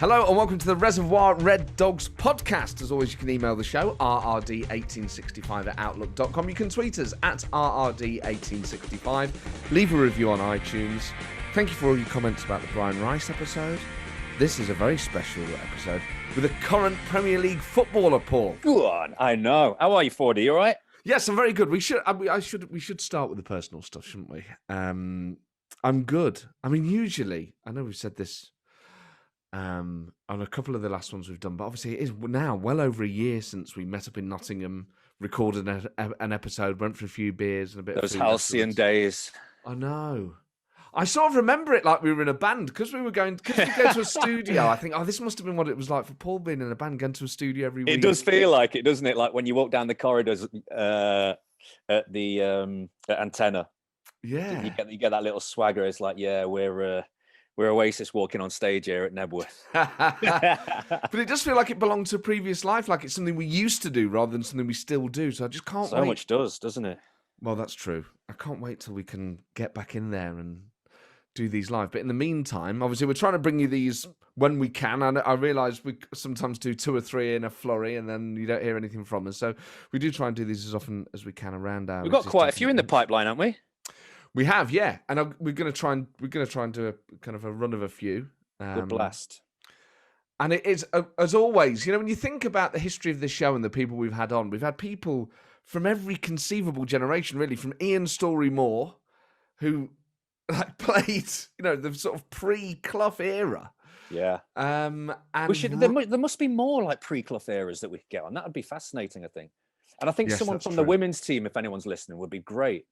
Hello and welcome to the Reservoir Red Dogs podcast. As always, you can email the show, rrd1865@outlook.com. You can tweet us at rrd1865. Leave a review on iTunes. Thank you for all your comments about the Brian Rice episode. This is a very special episode with a current Premier League footballer, Paul. Go on, I know. How are you, Fordy? You all right? Yes, I'm very good. We should start with the personal stuff, shouldn't we? I'm good. I mean, usually, I know we've said this on a couple of the last ones we've done, but obviously it is now well over a year since we met up in Nottingham, recorded an episode, went for a few beers and a bit of food. Those halcyon days. I know. I sort of remember it like we were in a band because we go to a studio. I think, this must have been what it was like for Paul being in a band, going to a studio every week. It does feel like it, doesn't it? Like when you walk down the corridors at the Antenna. Yeah. You get that little swagger. It's like, yeah, we're Oasis walking on stage here at Nebworth. But it does feel like it belonged to a previous life, like it's something we used to do rather than something we still do. So I just can't wait. So much does, doesn't it? Well, that's true. I can't wait till we can get back in there and do these live. But in the meantime, obviously, we're trying to bring you these when we can. And I realise we sometimes do 2 or 3 in a flurry and then you don't hear anything from us. So we do try and do these as often as we can around our... We've got quite a few in the pipeline, haven't we? We have, yeah, and we're going to try and do a kind of a run of a few. Good blast. And it is, as always, when you think about the history of the show and the people we've had on, we've had people from every conceivable generation, really, from Ian Story-Moore, who played, the sort of pre-Clough era. Yeah. And there must be more like pre-Clough eras that we could get on. That would be fascinating, I think. And I think someone from the women's team, if anyone's listening, would be great.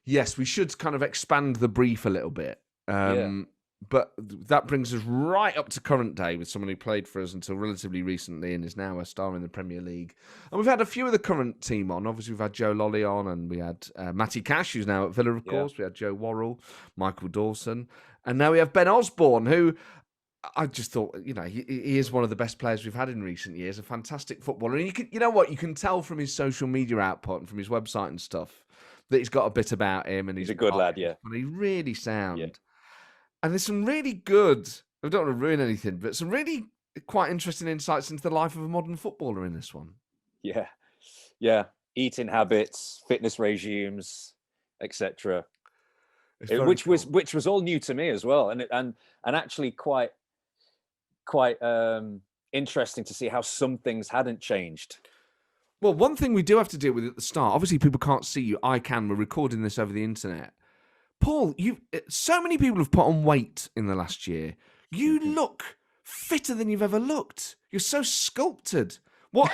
Yes, we should kind of expand the brief a little bit. But that brings us right up to current day with someone who played for us until relatively recently and is now a star in the Premier League. And we've had a few of the current team on. Obviously, we've had Joe Lolly on and we had Matty Cash, who's now at Villa, of course. We had Joe Worrell, Michael Dawson. And now we have Ben Osborn, who I just thought, he is one of the best players we've had in recent years, a fantastic footballer. And you can tell from his social media output and from his website and stuff that he's got a bit about him, and he's a good lad, yeah. And he's really sound. Yeah. And there's some really good, I don't want to ruin anything, but some really quite interesting insights into the life of a modern footballer in this one. Yeah. Yeah. Eating habits, fitness regimes, etc. Which was all new to me as well. And actually quite interesting to see how some things hadn't changed. Well, one thing we do have to deal with at the start, obviously people can't see you, I can, we're recording this over the internet. Paul, so many people have put on weight in the last year. You look fitter than you've ever looked. You're so sculpted. What?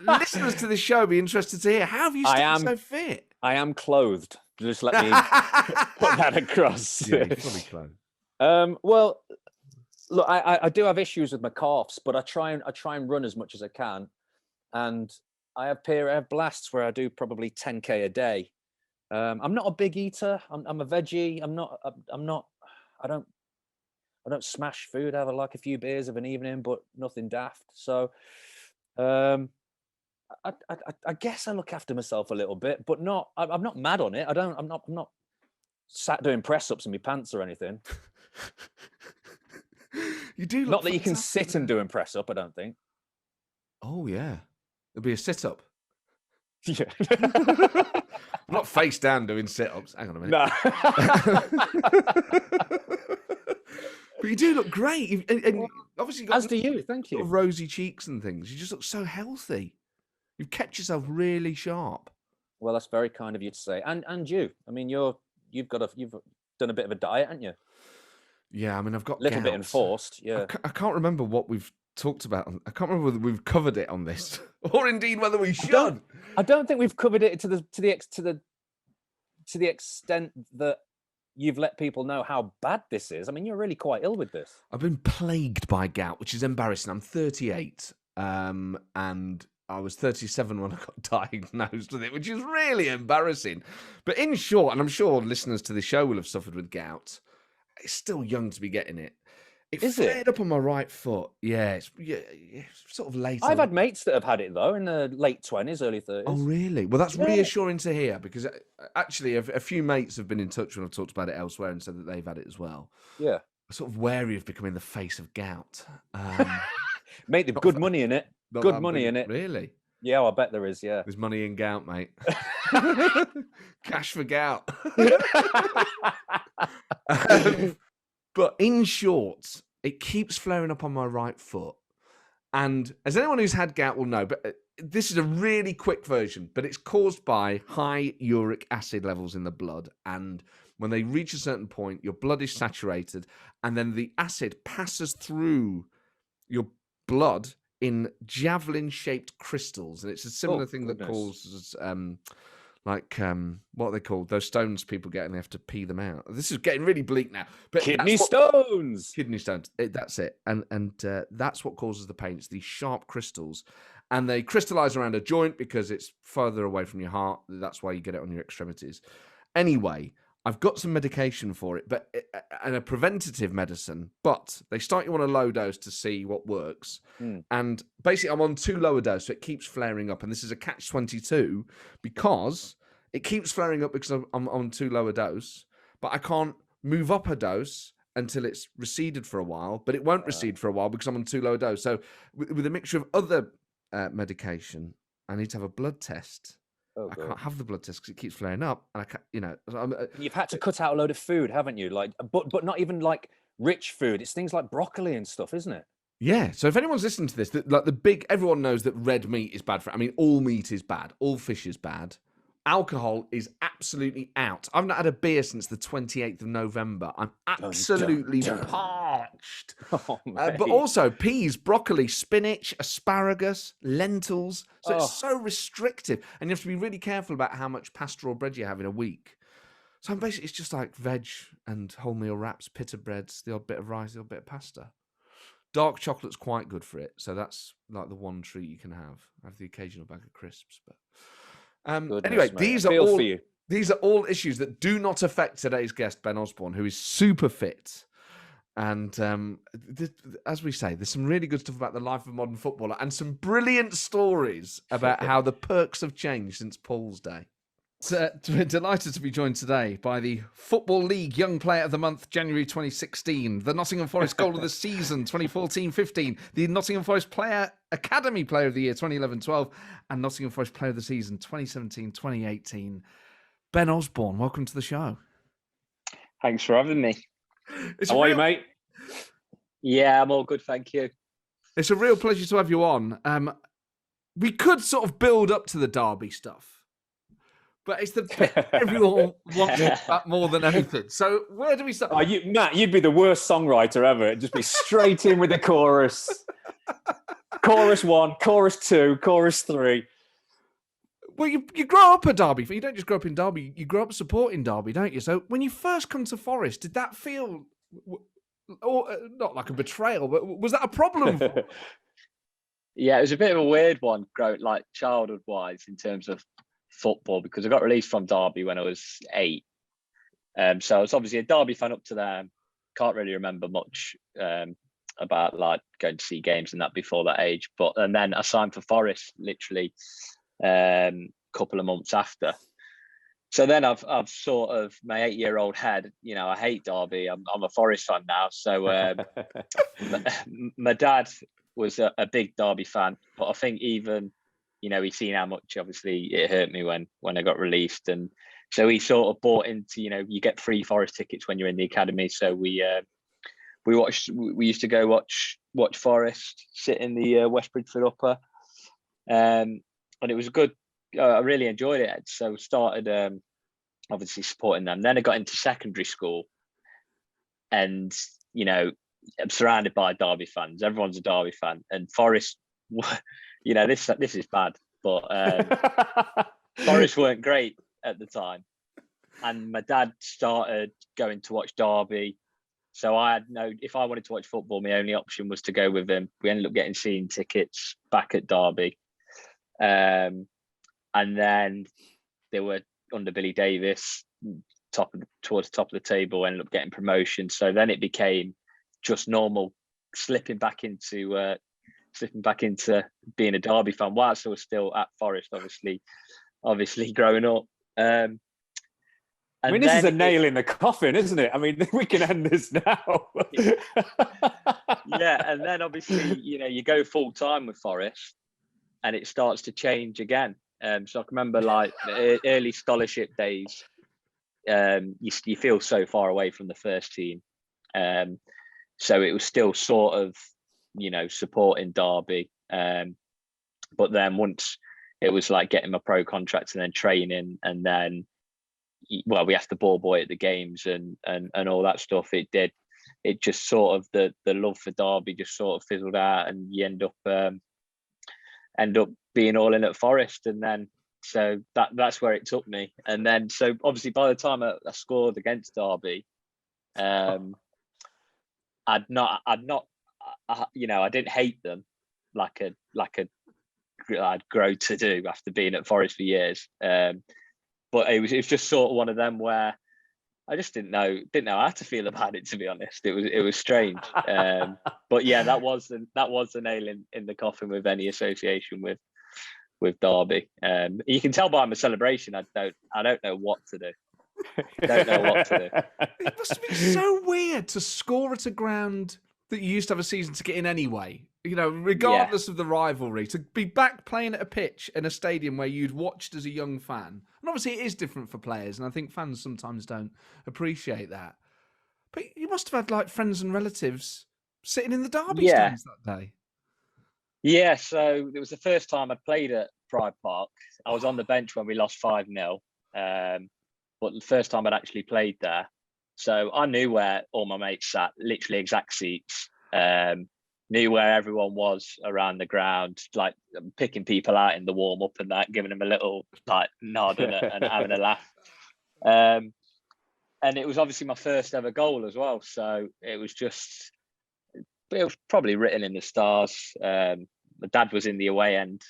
Listeners to this show be interested to hear. How have you stayed so fit? I am clothed. Just let me put that across. Yeah, you're fully clothed. Well, look, I do have issues with my calves, but I try and run as much as I can. And I have blasts where I do probably 10K a day. I'm not a big eater. I'm a veggie. I don't smash food. I have like a few beers of an evening, but nothing daft. So, I guess I look after myself a little bit, but not. I'm not mad on it. I'm not sat doing press ups in my pants or anything. You do. Not that you can sit and do a press up. I don't think. Oh yeah. There'll be a sit-up. Yeah. I'm not face down doing sit-ups. Hang on a minute. No. But you do look great. And obviously you've got as do you. Thank you. Rosy cheeks and things. You just look so healthy. You've kept yourself really sharp. Well, that's very kind of you to say. And you. I mean, you've done a bit of a diet, haven't you? Yeah, I mean, I've got a little bit enforced. Yeah. I can't remember what we've talked about. I can't remember whether we've covered it on this, or indeed whether we should. I don't think we've covered it to the extent that you've let people know how bad this is. I mean, you're really quite ill with this. I've been plagued by gout, which is embarrassing. I'm 38, and I was 37 when I got diagnosed with it, which is really embarrassing. But in short, and I'm sure listeners to the show will have suffered with gout, it's still young to be getting it. It flared up on my right foot. Yeah, it's sort of late. I've had mates that have had it, though, in the late 20s, early 30s. Oh, really? Well, that's reassuring to hear, because actually a few mates have been in touch when I've talked about it elsewhere and said that they've had it as well. Yeah. sort of wary of becoming the face of gout. Mate, there's good money in it. Good money in it. Really? Yeah, I bet there is, yeah. There's money in gout, mate. Cash for gout. But in short, it keeps flaring up on my right foot. And as anyone who's had gout will know, but this is a really quick version, but it's caused by high uric acid levels in the blood. And when they reach a certain point, your blood is saturated, and then the acid passes through your blood in javelin-shaped crystals. And it's a similar thing that causes... what are they called? Those stones people get and they have to pee them out. This is getting really bleak now. But kidney stones. That's it. And that's what causes the pain. It's these sharp crystals. And they crystallize around a joint because it's further away from your heart. That's why you get it on your extremities. Anyway, I've got some medication for it, and a preventative medicine, but they start you on a low dose to see what works. And basically I'm on too low a dose, so it keeps flaring up. And this is a catch-22 because it keeps flaring up because I'm on too low a dose, but I can't move up a dose until it's receded for a while, but it won't recede for a while because I'm on too low a dose. So with a mixture of other medication, I need to have a blood test. I can't have the blood test because it keeps flaring up, and I can't, You've had to cut out a load of food, haven't you? Like, but not even like rich food. It's things like broccoli and stuff, isn't it? Yeah. So if anyone's listening to this, everyone knows that red meat is bad for. I mean, all meat is bad. All fish is bad. Alcohol is absolutely out. I've not had a beer since the 28th of November. I'm absolutely parched. But also peas, broccoli, spinach, asparagus, lentils. So it's so restrictive. And you have to be really careful about how much pasta or bread you have in a week. So basically, it's just like veg and wholemeal wraps, pita breads, the odd bit of rice, the odd bit of pasta. Dark chocolate's quite good for it. So that's like the one treat you can have. I have the occasional bag of crisps, but... anyway, these are all issues that do not affect today's guest, Ben Osborn, who is super fit. And as we say, there's some really good stuff about the life of a modern footballer and some brilliant stories about how the perks have changed since Paul's day. So, we're delighted to be joined today by the Football League Young Player of the Month, January 2016, the Nottingham Forest Goal of the Season, 2014-15, the Nottingham Forest Academy Player of the Year, 2011-12, and Nottingham Forest Player of the Season, 2017-2018. Ben Osborn, welcome to the show. Thanks for having me. How are you, mate? Yeah, I'm all good, thank you. It's a real pleasure to have you on. We could sort of build up to the Derby stuff. But it's the bit everyone wants that more than anything. So where do we start? Matt, you'd be the worst songwriter ever. It'd just be straight in with the chorus. Chorus 1, chorus 2, chorus 3. Well, you grow up a Derby. You don't just grow up in Derby. You grow up supporting Derby, don't you? So when you first come to Forest, did that feel, not like a betrayal, but was that a problem? Yeah, it was a bit of a weird one, like childhood-wise, in terms of football, because I got released from Derby when I was 8. So I was obviously a Derby fan up to then. Can't really remember much about like going to see games and that before that age. And then I signed for Forest literally a couple of months after. So then I've sort of my 8-year-old head, I hate Derby. I'm a Forest fan now. So my dad was a big Derby fan, but I think even he's seen how much obviously it hurt me when I got released, and so he sort of bought into you get free Forest tickets when you're in the academy. So we used to go watch Forest, sit in the West Bridgeford Upper, and it was a good. I really enjoyed it. So started obviously supporting them. Then I got into secondary school, and I'm surrounded by Derby fans. Everyone's a Derby fan, and Forest. This is bad, but Forest weren't great at the time, and my dad started going to watch Derby. So I had if I wanted to watch football, my only option was to go with him. We ended up getting season tickets back at Derby, and then they were under Billy Davis, towards the top of the table. Ended up getting promotion. So then it became just normal, slipping back into being a Derby fan whilst I was still at Forest, obviously growing up. I mean, this is a nail in the coffin, isn't it? I mean, we can end this now. Yeah, and then obviously, you go full time with Forest, and it starts to change again. So I can remember like early scholarship days. You feel so far away from the first team, so it was still sort of supporting Derby. But then once it was like getting my pro contract and then training, and then we asked the ball boy at the games and all that stuff. It just sort of the love for Derby just sort of fizzled out, and you end up being all in at Forest. And then so that's where it took me. And then so obviously by the time I scored against Derby, I didn't hate them like I'd grow to do after being at Forest for years. But it was just sort of one of them where I just didn't know how to feel about it, to be honest. It was strange. But yeah, that was the nail in the coffin with any association with Derby. You can tell by my celebration I don't know what to do. Don't know what to do. It must have been so weird to score at a ground that you used to have a season ticket in anyway. Regardless of the rivalry, to be back playing at a pitch in a stadium where you'd watched as a young fan. And obviously it is different for players, and I think fans sometimes don't appreciate that. But you must have had like friends and relatives sitting in the Derby stands that day. Yeah, so it was the first time I'd played at Pride Park. I was on the bench when we lost 5-0. But the first time I'd actually played there. So I knew where all my mates sat, literally exact seats. Knew where everyone was around the ground, like picking people out in the warm up and that, giving them a little like nod and having a laugh. And it was obviously my first ever goal as well. So it was probably written in the stars. My dad was in the away end,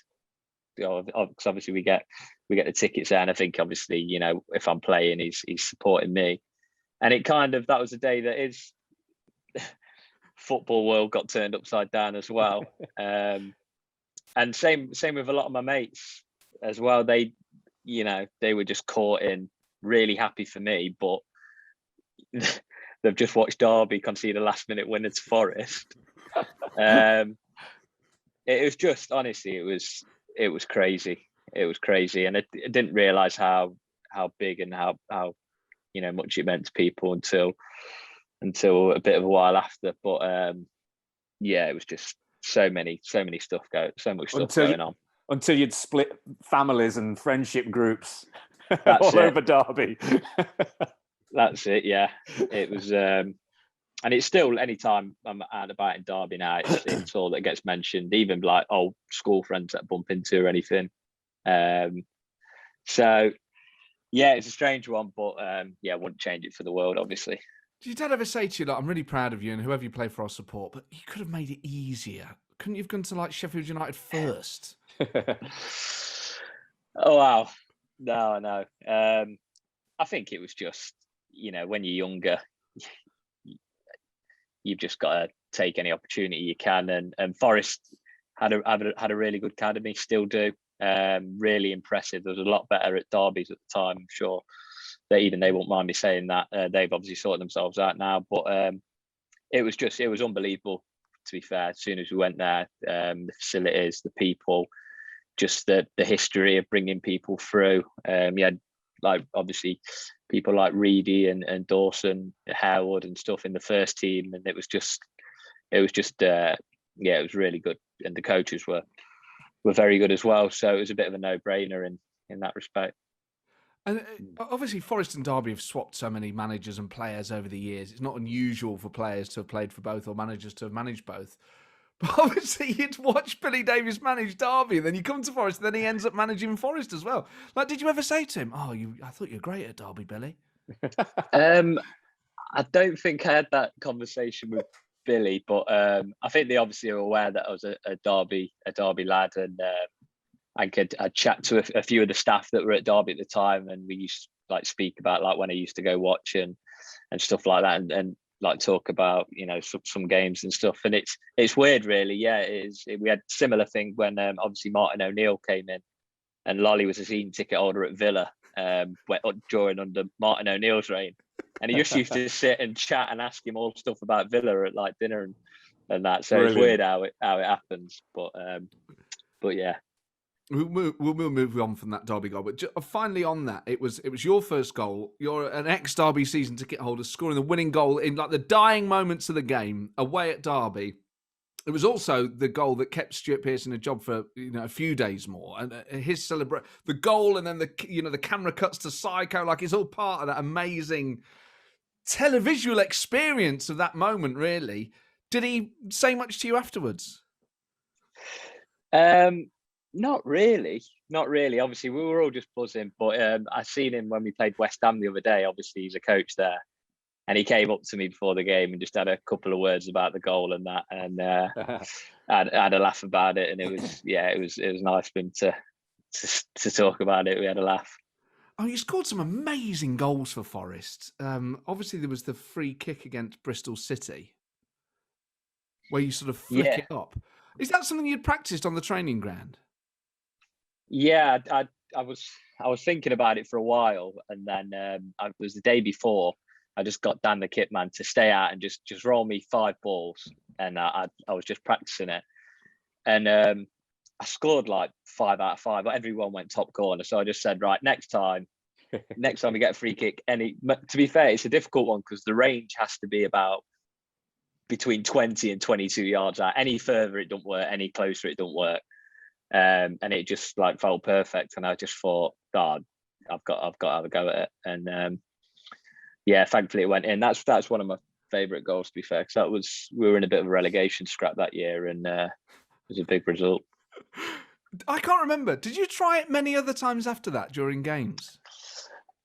because obviously we get the tickets there, and I think obviously if I'm playing, he's supporting me. And that was a day that is. Football world got turned upside down as well. And same with a lot of my mates as well. They were just caught in, really happy for me, but they've just watched Derby concede a last minute winner to Forest. It was just, honestly, it was crazy. It was crazy. And I didn't realize how big and how much it meant to people until a bit of a while after. But it was just so much stuff going on until you'd split families and friendship groups over Derby. That's it. Yeah, it was. And it's still, anytime I'm out about in Derby now, it's all that gets mentioned, even like old school friends that I bump into or anything. So yeah, it's a strange one, but wouldn't change it for the world, obviously. Did your dad ever say to you, like, I'm really proud of you and whoever you play for, I'll support, but you could have made it easier? Couldn't you have gone to like Sheffield United first? Oh, wow. No. I think it was just, when you're younger, you've just got to take any opportunity you can. And Forest had a really good academy, still do. Really impressive. There was a lot better at Derby's at the time, I'm sure. They won't mind me saying that. They've obviously sorted themselves out now, but it was unbelievable, to be fair. As soon as we went there, the facilities, the people, just the history of bringing people through. You had like obviously people like Reedy and Dawson, Harewood and stuff in the first team, and it was really good, and the coaches were very good as well. So it was a bit of a no-brainer in that respect. And obviously, Forest and Derby have swapped so many managers and players over the years. It's not unusual for players to have played for both or managers to have managed both. But obviously, you'd watch Billy Davies manage Derby, and then you come to Forest, and then he ends up managing Forest as well. Like, did you ever say to him, I thought you were great at Derby, Billy? I don't think I had that conversation with Billy, but I think they obviously are aware that I was a Derby lad, and I'd chat to a few of the staff that were at Derby at the time, and we used to like speak about like when I used to go watch and stuff like that, and like talk about some games and stuff. And it's weird, really. Yeah, it is. We had a similar thing when obviously Martin O'Neill came in, and Lolly was a season ticket holder at Villa, during under Martin O'Neill's reign, and he just used to sit and chat and ask him all stuff about Villa at like dinner and that. So Brilliant. It's weird how it happens, but yeah. We'll move on from that Derby goal, but finally on that, it was your first goal. You're an ex-Derby season ticket holder, scoring the winning goal in like the dying moments of the game away at Derby. It was also the goal that kept Stuart Pearce in a job for a few days more, and his the goal, and then the camera cuts to Psycho, like it's all part of that amazing televisual experience of that moment. Really, did he say much to you afterwards? Not really. Obviously, we were all just buzzing, but I seen him when we played West Ham the other day. Obviously, he's a coach there, and he came up to me before the game and just had a couple of words about the goal and that, and I had a laugh about it, and it was nice for him to talk about it. We had a laugh. Oh, you scored some amazing goals for Forest. Obviously, there was the free kick against Bristol City, where you sort of flick it up. Is that something you'd practiced on the training ground? Yeah, I was thinking about it for a while, and then it was the day before. I just got Dan the kit man to stay out and just roll me 5 balls, and I was just practicing it, and I scored like 5 out of 5, but everyone went top corner. So I just said, right, next time we get a free kick. To be fair, it's a difficult one because the range has to be about between 20 and 22 yards out. Any further, it don't work. Any closer, it don't work. And it just like felt perfect. And I just thought, God, I've got to have a go at it. And thankfully it went in. That's one of my favourite goals, to be fair, because we were in a bit of a relegation scrap that year, and it was a big result. I can't remember. Did you try it many other times after that during games?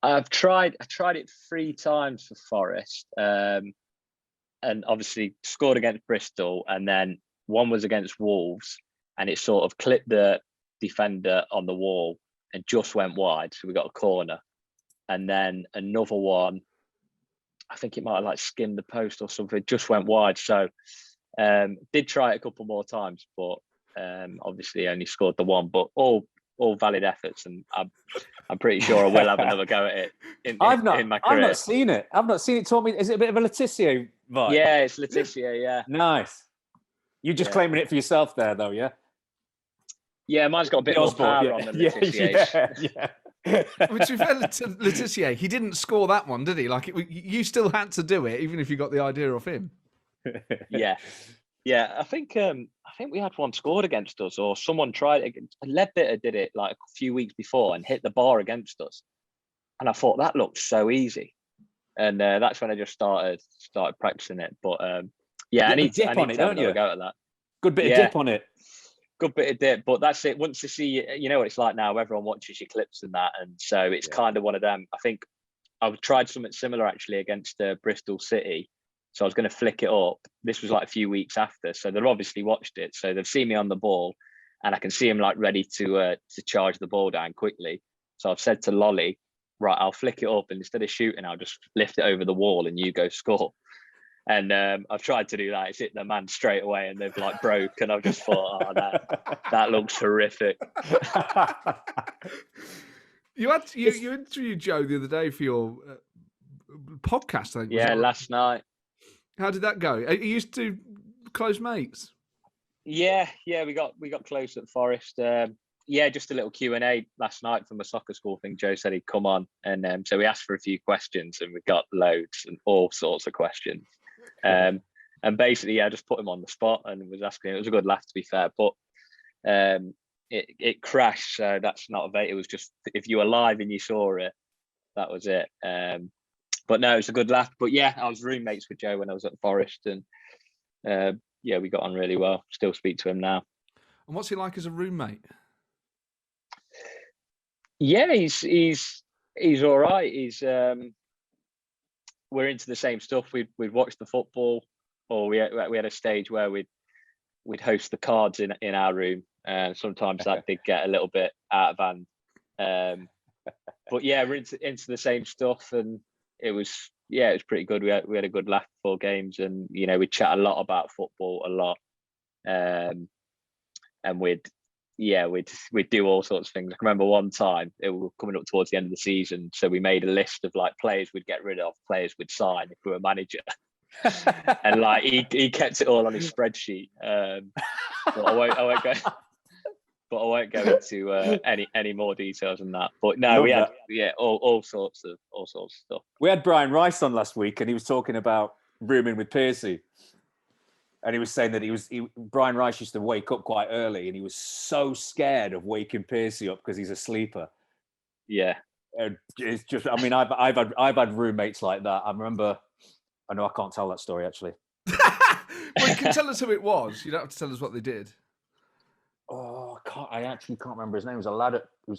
I tried it 3 times for Forest. And obviously scored against Bristol, and then one was against Wolves, and it sort of clipped the defender on the wall and just went wide, so we got a corner. And then another one, I think it might have like skimmed the post or something, just went wide. So did try it a couple more times, but obviously only scored the one. But all valid efforts, and I'm pretty sure I will have another go at it in my career. I've not seen it. Taught me. Is it a bit of a Laetitia vibe? Yeah, it's Laetitia. Yeah. Nice. You're just claiming it for yourself there, though, yeah? Yeah, mine's got a bit more power on than Laetitia's. Yeah. Which, to be fair to Laetitia, he didn't score that one, did he? Like, you still had to do it, even if you got the idea off him. Yeah. I think we had one scored against us, or someone tried it. Ledbetter did it like a few weeks before and hit the bar against us, and I thought that looked so easy, and that's when I just started practicing it. But I need to have another go at that. Good bit of dip on it. Good bit of dip, but that's it. Once you see, you know what it's like now. Everyone watches your clips and that, and so it's kind of one of them. I think I've tried something similar actually against Bristol City. So I was going to flick it up. This was like a few weeks after, so they've obviously watched it. So they've seen me on the ball, and I can see him like ready to charge the ball down quickly. So I've said to Lolly, right, I'll flick it up, and instead of shooting, I'll just lift it over the wall, and you go score. And I've tried to do that. It's hit the man straight away, and they've like broke. And I've just thought, oh, that looks horrific. You interviewed Joe the other day for your podcast, I think. Yeah, last night. How did that go? Are you used to close mates? Yeah, we got close at Forest. Just a little Q&A last night from a soccer school thing. Joe said he'd come on, and so we asked for a few questions, and we got loads and all sorts of questions. And basically, I just put him on the spot and was asking him. It was a good laugh, to be fair, but it crashed, so that's not a bait. It was just if you were live and you saw it, that was it. But no, it's a good laugh. But yeah, I was roommates with Joe when I was at Forest, and we got on really well. Still speak to him now. And what's he like as a roommate? Yeah, he's all right. We're into the same stuff. We'd watch the football, or we had a stage where we'd host the cards in our room, and sometimes that did get a little bit out of hand. But yeah, we're into the same stuff, and it was pretty good. We had a good laugh before games, and we chat a lot about football, a lot, and we'd yeah, we'd do all sorts of things. I can remember one time it was coming up towards the end of the season, so we made a list of like players we'd get rid of, players we'd sign if we were manager, and like he kept it all on his spreadsheet. But I won't go. But I won't go into any more details than that. But no, we had all sorts of stuff. We had Brian Rice on last week, and he was talking about rooming with Piercy. And he was saying that Brian Rice used to wake up quite early, and he was so scared of waking Piercy up because he's a sleeper. Yeah, it's just. I mean, I've had roommates like that. I remember. I know I can't tell that story actually. Well, you can tell us who it was. You don't have to tell us what they did. Oh, I actually can't remember his name. It was a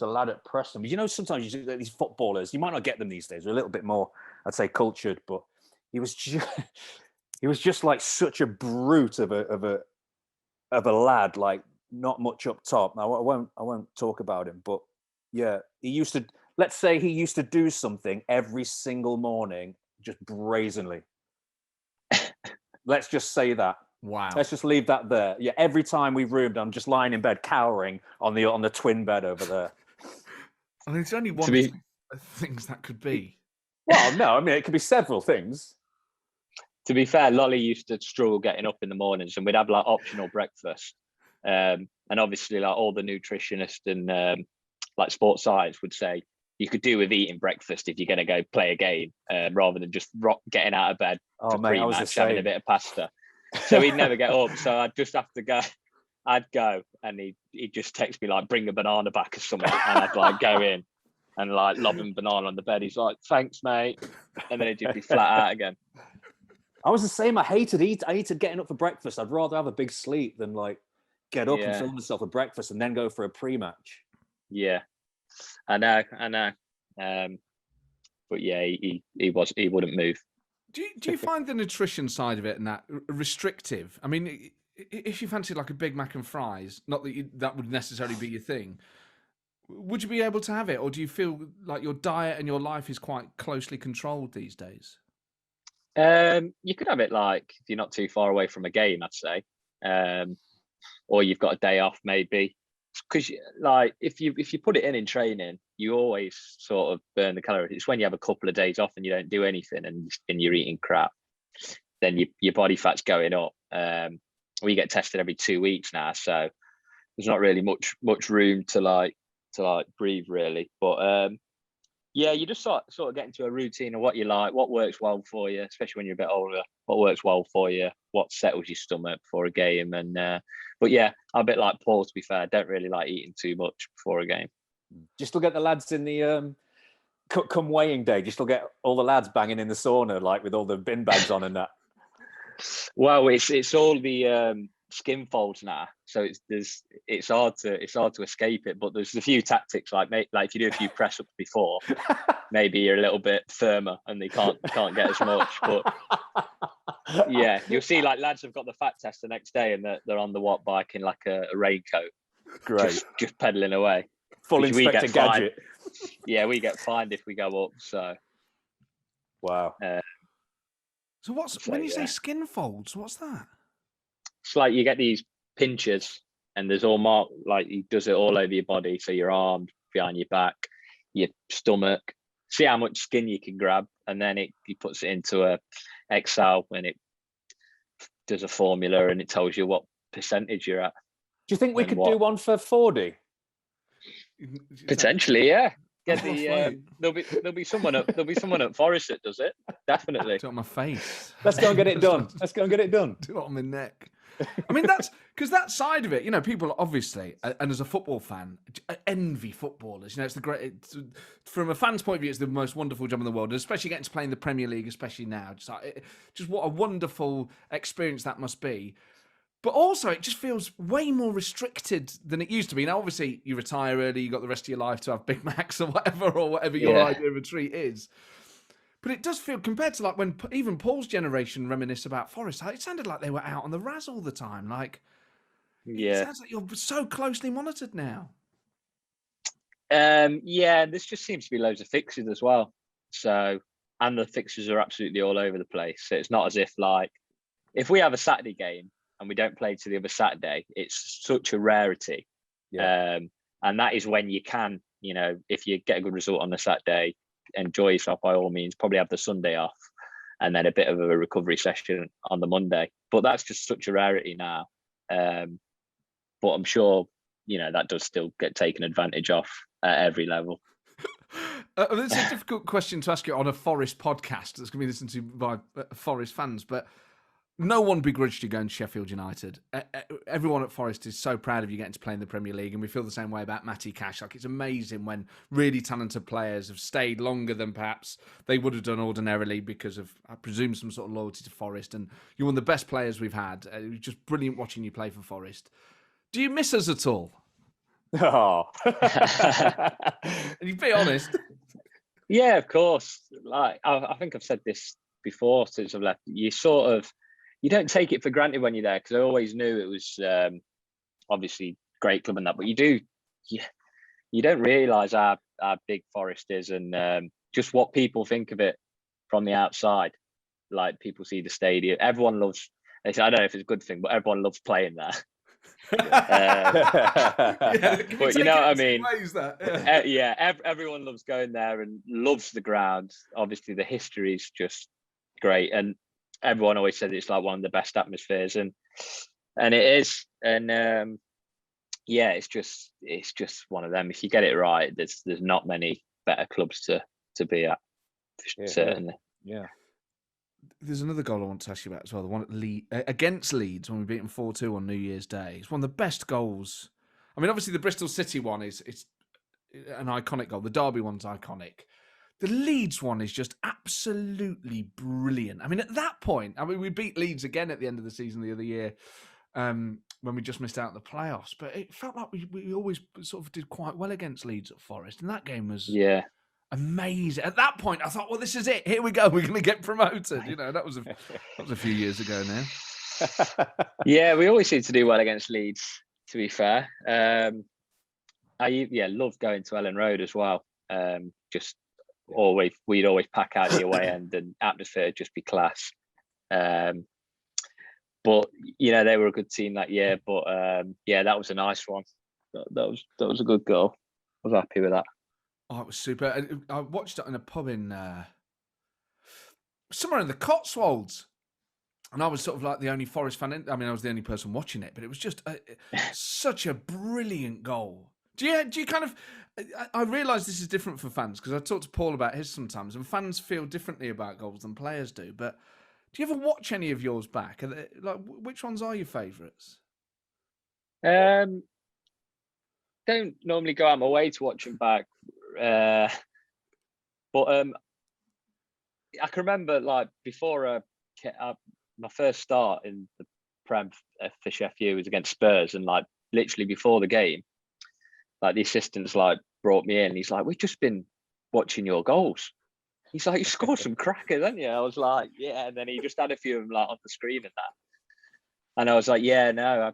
lad at Preston. But you know, sometimes you get these footballers. You might not get them these days. They're a little bit more, I'd say, cultured. But he was just like such a brute of a lad. Like not much up top. Now I won't talk about him. But yeah, he used to do something every single morning, just brazenly. Let's just say that. Wow. Let's just leave that there. Yeah, every time we roomed, I'm just lying in bed, cowering on the twin bed over there. I mean, it's only one of things that could be. Well, no, I mean, it could be several things. To be fair, Lolly used to struggle getting up in the mornings, and we'd have like optional breakfast. And obviously, like all the nutritionists and like sports science would say, you could do with eating breakfast if you're going to go play a game, rather than just getting out of bed to pre-match having a bit of pasta. So he'd never get up. So I'd just have to go. I'd go, and he'd just text me like, "Bring a banana back" or something, and I'd like go in and like lob him banana on the bed. He's like, "Thanks, mate," and then he'd just be flat out again. I was the same. I hated getting up for breakfast. I'd rather have a big sleep than like get up and fill myself a breakfast and then go for a pre-match. Yeah, I know. But yeah, he wouldn't move. Do you find the nutrition side of it and that restrictive? I mean, if you fancy like a Big Mac and fries, not that that would necessarily be your thing, would you be able to have it, or do you feel like your diet and your life is quite closely controlled these days? You could have it like if you're not too far away from a game, I'd say, or you've got a day off maybe. Because like if you put it in training, you always sort of burn the calories. It's when you have a couple of days off and you don't do anything and you're eating crap, then your body fat's going up. We get tested every 2 weeks now, so there's not really much room to breathe really. But yeah, you just sort of get into a routine of what you like, what works well for you, especially when you're a bit older. What works well for you, what settles your stomach for a game, and but yeah, I'm a bit like Paul. To be fair, I don't really like eating too much before a game. Just look at the lads in the come weighing day. Just look at all the lads banging in the sauna, like with all the bin bags on and that. Well, it's all the skin folds now, so it's hard to escape it. But there's a few tactics like if you do a few press ups before, maybe you're a little bit firmer and they can't get as much. But yeah, you'll see like lads have got the fat test the next day and they're on the watt bike in like a raincoat, great, just pedaling away. Full Inspector Gadget. Yeah, we get fined if we go up. So wow. So when you say skin folds, what's that? It's like you get these pinchers and there's all marked, like he does it all over your body. So your arm, behind your back, your stomach, see how much skin you can grab. And then he puts it into a Excel and it does a formula and it tells you what percentage you're at. Do you think we could do one for 40? Potentially, yeah. Get the there'll be someone at Forest that does it. Definitely. Do it on my face. Let's go and get it done. Do it on my neck. I mean, that's because that side of it, you know, people obviously, and as a football fan, envy footballers. You know, from a fan's point of view, it's the most wonderful job in the world, and especially getting to play in the Premier League, especially now. Just what a wonderful experience that must be. But also, it just feels way more restricted than it used to be. Now, obviously, you retire early, you got the rest of your life to have Big Macs or whatever your idea of a treat is. But it does feel, compared to like when even Paul's generation reminisce about Forest, it sounded like they were out on the Raz all the time. Like, it sounds like you're so closely monitored now. Yeah, this just seems to be loads of fixtures as well. So, and the fixtures are absolutely all over the place. So it's not as if like, if we have a Saturday game and we don't play to the other Saturday, it's such a rarity And that is when you can, if you get a good result on the Saturday, enjoy yourself by all means, probably have the Sunday off and then a bit of a recovery session on the Monday. But that's just such a rarity now. But I'm sure, that does still get taken advantage of at every level. It's a difficult question to ask you on a Forest podcast that's going to be listened to by Forest fans, but no one begrudged you going to Sheffield United. Everyone at Forest is so proud of you getting to play in the Premier League, and we feel the same way about Matty Cash. Like, it's amazing when really talented players have stayed longer than perhaps they would have done ordinarily because of, I presume, some sort of loyalty to Forest. And you're one of the best players we've had. It was just brilliant watching you play for Forest. Do you miss us at all? Oh, you be honest. Yeah, of course. Like I think I've said this before since I've left. You don't take it for granted when you're there, because I always knew it was obviously great club and that, but you don't realise how big Forest is, and just what people think of it from the outside. Like, people see the stadium, everyone loves. I don't know if it's a good thing, but everyone loves playing there. But you know what I mean. Everyone loves going there and loves the ground. Obviously, the history is just great, and everyone always said it's like one of the best atmospheres, and it is. And it's just one of them. If you get it right, there's not many better clubs to be at, certainly. Yeah. There's another goal I want to ask you about as well. The one at against Leeds when we beat them 4-2 on New Year's Day. It's one of the best goals. I mean, obviously the Bristol City one it's an iconic goal. The Derby one's iconic. The Leeds one is just absolutely brilliant. I mean, at that point, we beat Leeds again at the end of the season the other year when we just missed out on the playoffs. But it felt like we always sort of did quite well against Leeds at Forest, and that game was amazing. At that point, I thought, well, this is it. Here we go. We're going to get promoted. That was a few years ago now. Yeah, we always seem to do well against Leeds, to be fair. I love going to Ellen Road as well. We'd always pack out the away end, and atmosphere would just be class. But they were a good team that year. But that was a nice one. That was a good goal. I was happy with that. Oh, it was super. I watched it in a pub in somewhere in the Cotswolds, and I was sort of like the only Forest fan. I was the only person watching it, but it was just such a brilliant goal. Do you kind of? I realise this is different for fans, because I talked to Paul about his sometimes, and fans feel differently about goals than players do. But do you ever watch any of yours back? Which ones are your favourites? Don't normally go out my way to watch them back. But I can remember, like, before my first start in the Prem for Sheffield was against Spurs, and like literally before the game, like the assistants like brought me in. He's like, "We've just been watching your goals." He's like, "You scored some crackers, haven't you?" I was like, "Yeah," and then he just had a few of them like on the screen and that, and I was like, "Yeah, no,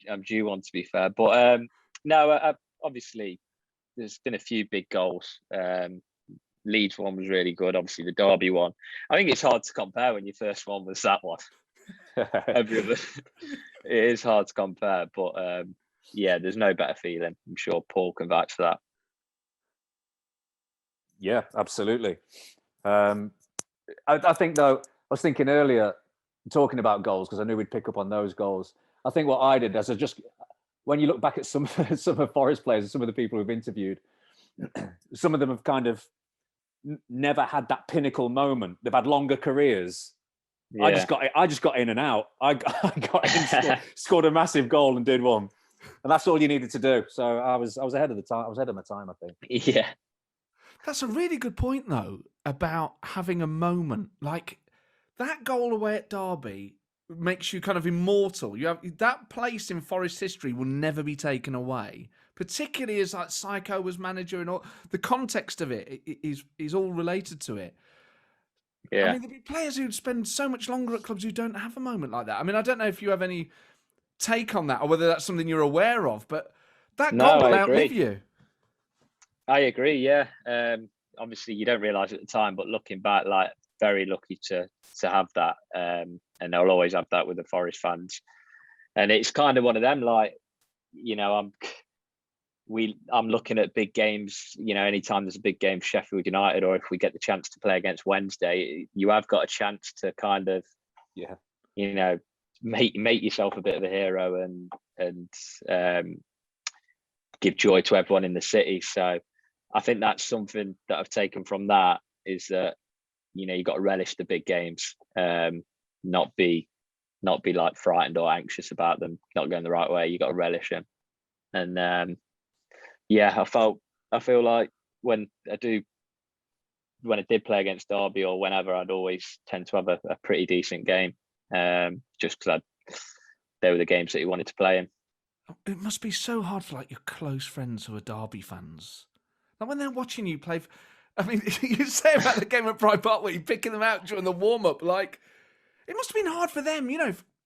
I'm due one, to be fair." But no, obviously, there's been a few big goals. Leeds one was really good. Obviously, the Derby one. I think it's hard to compare when your first one was that one. It is hard to compare, but there's no better feeling. I'm sure Paul can vouch for that. Yeah, absolutely. I think, though, I was thinking earlier, talking about goals, because I knew we'd pick up on those goals. I think what I did is when you look back at some of Forest players and some of the people we've interviewed, some of them have kind of never had that pinnacle moment. They've had longer careers. Yeah. I just got in and out. I got in, scored a massive goal and did one, and that's all you needed to do. So I was ahead of the time. I was ahead of my time, I think. Yeah, that's a really good point, though, about having a moment like that. Goal away at Derby makes you kind of immortal. You have that place in Forest history will never be taken away. Particularly as like Psycho was manager, and all the context of it is all related to it. Yeah, I mean, there'd be players who'd spend so much longer at clubs who don't have a moment like that. I mean, I don't know if you have any take on that, or whether that's something you're aware of, but that goal will outlive you. I agree. Yeah, obviously you don't realise at the time, but looking back, like, very lucky to have that, and I'll always have that with the Forest fans. And it's kind of one of them, like, I'm looking at big games. Anytime there's a big game for Sheffield United, or if we get the chance to play against Wednesday, you have got a chance to kind of, make yourself a bit of a hero and give joy to everyone in the city. So I think that's something that I've taken from that, is that you got to relish the big games, not be like frightened or anxious about them not going the right way. You got to relish them. And I feel like when I did play against Derby or whenever, I'd always tend to have a pretty decent game, just because they were the games that you wanted to play in. It must be so hard for like your close friends who are Derby fans. Like when they're watching you play. I mean, you say about the game at Pride Park where you're picking them out during the warm up. Like, it must have been hard for them.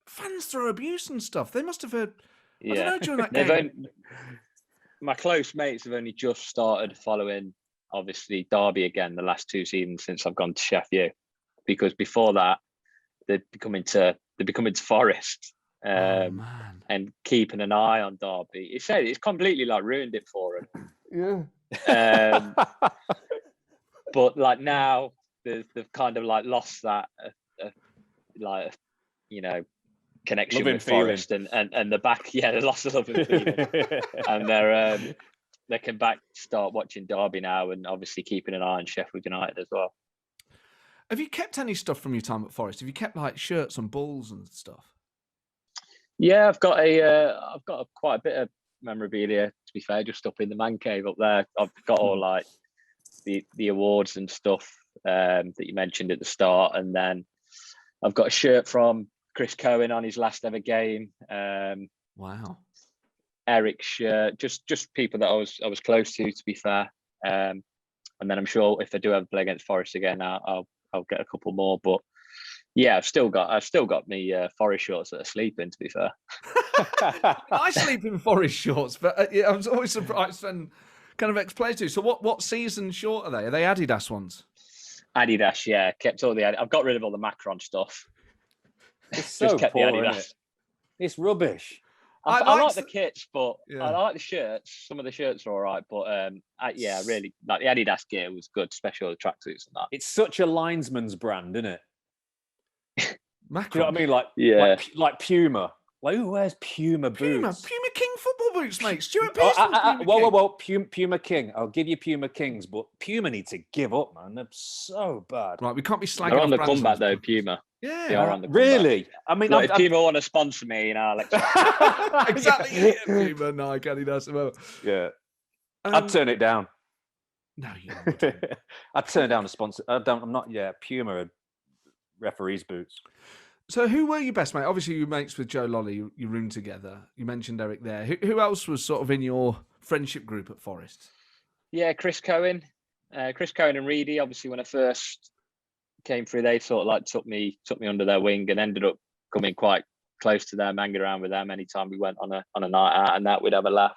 Fans throw abuse and stuff. They must have heard. I don't know, during that game. My close mates have only just started following, obviously, Derby again the last 2 seasons since I've gone to Sheffield, because before that they'd be coming to Forest, and keeping an eye on Derby. It's completely like ruined it for them. Yeah. But like now they've kind of like lost that connection loving with feeling. Forest and the back. They lost the love and feeling. And they can start watching Derby now, and obviously keeping an eye on Sheffield United as well. Have you kept any stuff from your time at Forest? Have you kept like shirts and balls and stuff? Yeah, I've got quite a bit of memorabilia, to be fair, just up in the man cave up there. I've got all like the awards and stuff that you mentioned at the start, and then I've got a shirt from Chris Cohen on his last ever game. Wow. Eric's shirt, just people that I was close to be fair. And then I'm sure if I do ever play against Forest again, I'll get a couple more. But yeah, I've still got me Forest shorts that are sleeping, to be fair. I sleep in Forest shorts, but I was always surprised when kind of ex-players do. So what season short are they? Are they Adidas ones? Adidas, yeah. Kept all the. I've got rid of all the Macron stuff. It's so kept poor, the Adidas. isn't it? It's rubbish. I like the kits, but I like the shirts. Some of the shirts are all right, but I really like the Adidas gear was good, especially the tracksuits and that. It's such a linesman's brand, isn't it? Macron. Do you know what I mean? Like Puma. Like, who wears Puma boots? Puma King football boots, mate. Stuart Pearce. Whoa. Puma King. I'll give you Puma Kings, but Puma need to give up, man. They're so bad. Right, we can't be slagging They're off on the brands comeback though, Puma. Yeah. They are on the comeback. Really? I mean, if Puma want to sponsor me, exactly. Yeah, Puma, Nike, Adidas, whatever. Yeah. I'd turn it down. No, you wouldn't. I'd turn down a sponsor. I'm not. Yeah, Puma are referees' boots. So who were your best mate? Obviously, you mates with Joe Lolly. You roomed together. You mentioned Eric there. Who else was sort of in your friendship group at Forest? Yeah, Chris Cohen and Reedy. Obviously, when I first came through, they sort of like took me under their wing and ended up coming quite close to them, hanging around with them anytime we went on a night out, and that we'd have a laugh.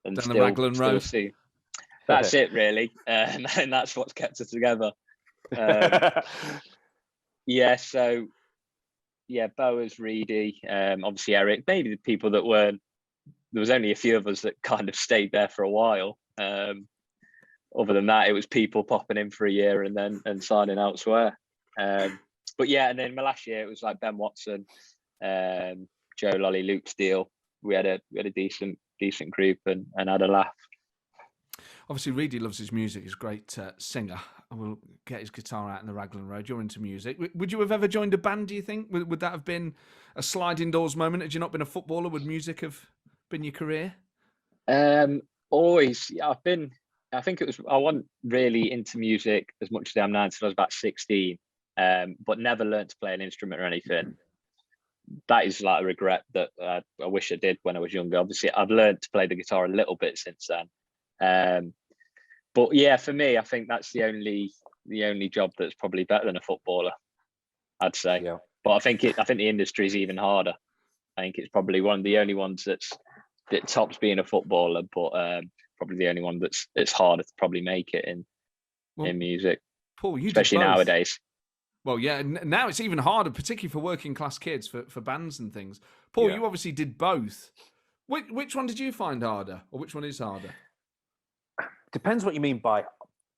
And down the Raglan Road. See. That's it, really, and that's what's kept us together. Bowers, Reedy, obviously Eric, maybe the people that weren't. There was only a few of us that kind of stayed there for a while. Other than that, it was people popping in for a year and then signing elsewhere. But yeah, and then my last year it was like Ben Watson, Joe Lolly, Luke Steele. We had a decent group and had a laugh. Obviously, Reedy loves his music. He's a great singer. We'll get his guitar out in the Raglan Road. You're into music. Would you have ever joined a band, do you think? Would that have been a sliding doors moment? Had you not been a footballer, would music have been your career? Always. I wasn't really into music as much as I am now until I was about 16, but never learned to play an instrument or anything. That is like a regret that I wish I did when I was younger. Obviously, I've learned to play the guitar a little bit since then. But yeah, for me, I think that's the only job that's probably better than a footballer, I'd say. Yeah. But I think the industry is even harder. I think it's probably one of the only ones that tops being a footballer, but probably the only one that's harder to probably make it in music. Paul, you especially nowadays. Well, yeah, now it's even harder, particularly for working class kids, for bands and things. Paul, you obviously did both. Which one did you find harder, or which one is harder? Depends what you mean by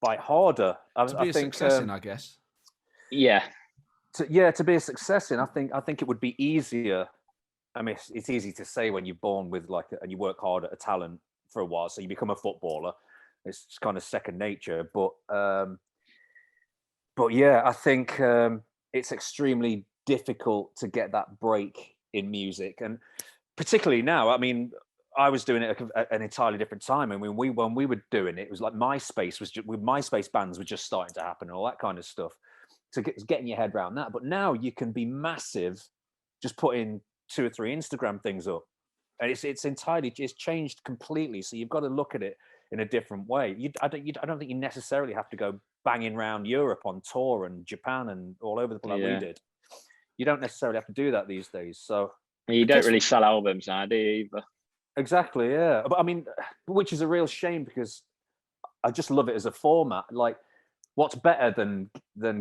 harder. To be a success in, I guess. Yeah. To be a success in, I think it would be easier. I mean, it's easy to say when you're born with and you work hard at a talent for a while, so you become a footballer. It's just kind of second nature. But yeah, I think it's extremely difficult to get that break in music, and particularly now. I mean, I was doing it at an entirely different time. I mean, when we were doing it, it was like MySpace bands were just starting to happen and all that kind of stuff. So getting your head around that. But now you can be massive, just putting 2 or 3 Instagram things up, and it's changed completely. So you've got to look at it in a different way. I don't think you necessarily have to go banging around Europe on tour and Japan and all over the place like we did. You don't necessarily have to do that these days. So you don't really sell albums now, do you? Either? Exactly, yeah. But I mean, which is a real shame because I just love it as a format. Like, what's better than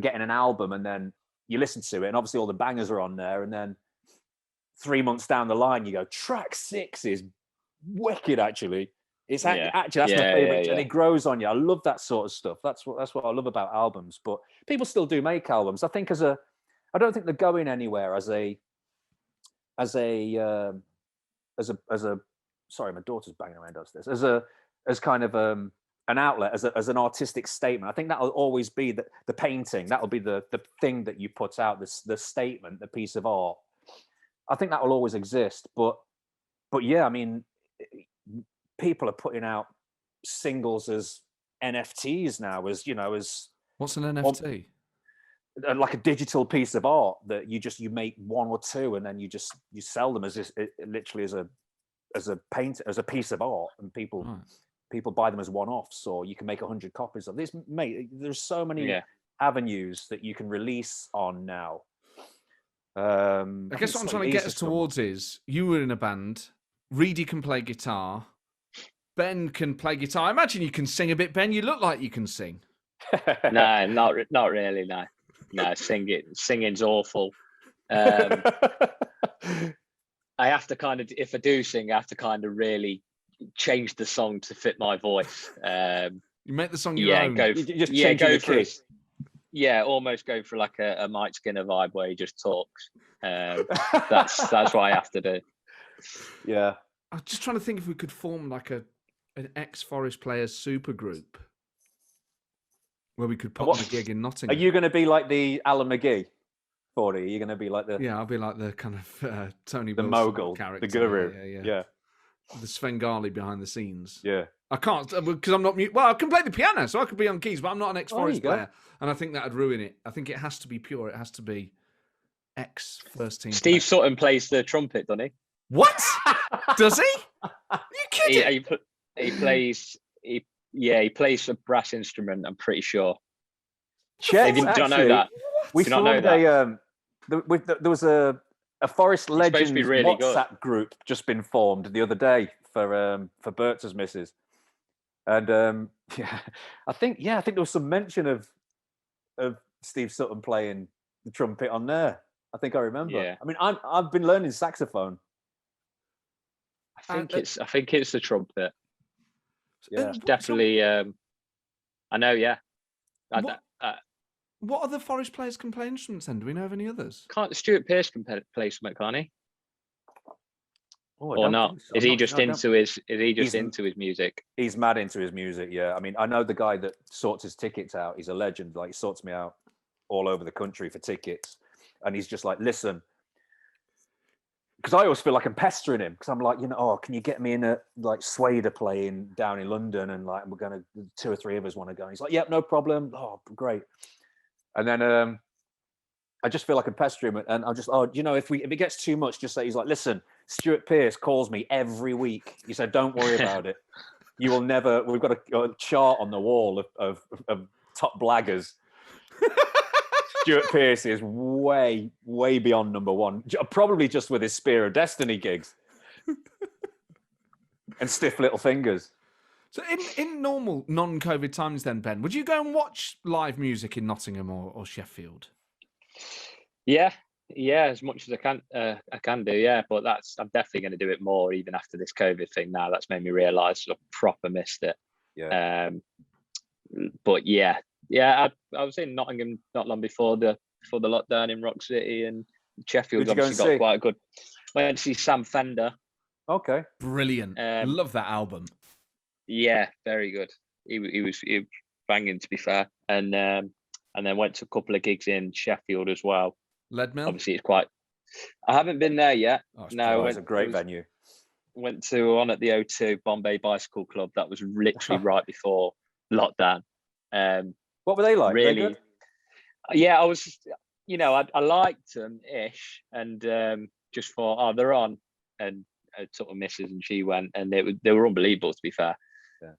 getting an album and then you listen to it and obviously all the bangers are on there, and then 3 months down the line you go, track 6 is wicked. Actually, it's actually that's my favorite, and it grows on you. I love that sort of stuff. That's what I love about albums. But people still do make albums. I think I don't think they're going anywhere as a sorry, my daughter's banging around upstairs. As kind of an outlet, as an artistic statement. I think that'll always be the painting. That'll be the thing that you put out, the statement, the piece of art. I think that will always exist. But yeah, I mean, people are putting out singles as NFTs now, as what's an NFT? Like a digital piece of art that you make 1 or 2 and then you sell them literally as a piece of art, and people buy them as one-offs, or you can make 100 copies of this. Mate, there's so many avenues that you can release on now. I guess what I'm trying to get us towards is you were in a band. Reedy can play guitar. Ben can play guitar. I imagine you can sing a bit, Ben. You look like you can sing. No, not really. No, singing's awful. I have to kind of, if I do sing, I have to kind of really change the song to fit my voice. You make the song your own. Almost go for like a Mike Skinner vibe where he just talks. That's what I have to do. Yeah, I'm just trying to think if we could form like an ex-Forest players super group where we could put on a gig in Nottingham. Are you going to be like the Alan McGee? 40? Are you going to be like the? Yeah, I'll be like the kind of Tony the Wilson mogul character, the guru. Yeah. The Svengali behind the scenes. Yeah. I can't because I'm not mute. Well, I can play the piano, so I could be on keys, but I'm not an ex-Forest player, and I think that would ruin it. I think it has to be pure. It has to be ex-first team. Steve Sutton plays the trumpet, doesn't he? What? Does he? Are you kidding? He plays. He plays a brass instrument. I'm pretty sure. Chet, do I know that? We formed there was a Forest Legends really WhatsApp good. group just been formed the other day for Bert's missus, and I think there was some mention of Steve Sutton playing the trumpet on there. I think I remember. Yeah. I mean, I've been learning saxophone. I think it's the trumpet. Yeah, definitely. I know. Yeah. What other Forest players can play instruments then? Do we know of any others? Stuart Pearce can play something, can't he? Oh, or not? So. Is he just into his music? He's mad into his music. Yeah. I mean, I know the guy that sorts his tickets out. He's a legend. Like, he sorts me out all over the country for tickets, and he's just like, listen. Because I always feel like I'm pestering him because I'm like, can you get me in a like Swader playing down in London, and like we're gonna 2 or 3 of us want to go. And he's like, yep, no problem. Oh, great. And then I just feel like I'm pestering him, and I'll just if it gets too much, just say, he's like, listen, Stuart Pearce calls me every week. He said, don't worry about it. You will never. We've got a chart on the wall of top blaggers. Stuart Pearce is way, way beyond number 1, probably just with his Spear of Destiny gigs and stiff little fingers. So in normal non-COVID times then, Ben, would you go and watch live music in Nottingham or Sheffield? Yeah, Yeah, as much as I can do. Yeah, but I'm definitely going to do it more even after this COVID thing. Now that's made me realise I proper missed it. Yeah. But yeah, I was in Nottingham not long before the lockdown in Rock City, and Sheffield's Who'd you go obviously and got see? quite a good. Went to see Sam Fender. Okay. Brilliant. Love that album. Yeah, very good. He was banging, to be fair, and then went to a couple of gigs in Sheffield as well. Leadmill. Obviously, it's quite. I haven't been there yet. Oh, No, it's a great venue. Went to on at the O2 Bombay Bicycle Club. That was literally right before lockdown. What were they like? Really, They good? yeah. I was, I liked them ish, and just thought, oh, they're on, and I took a missus, and she went, and they were unbelievable. To be fair,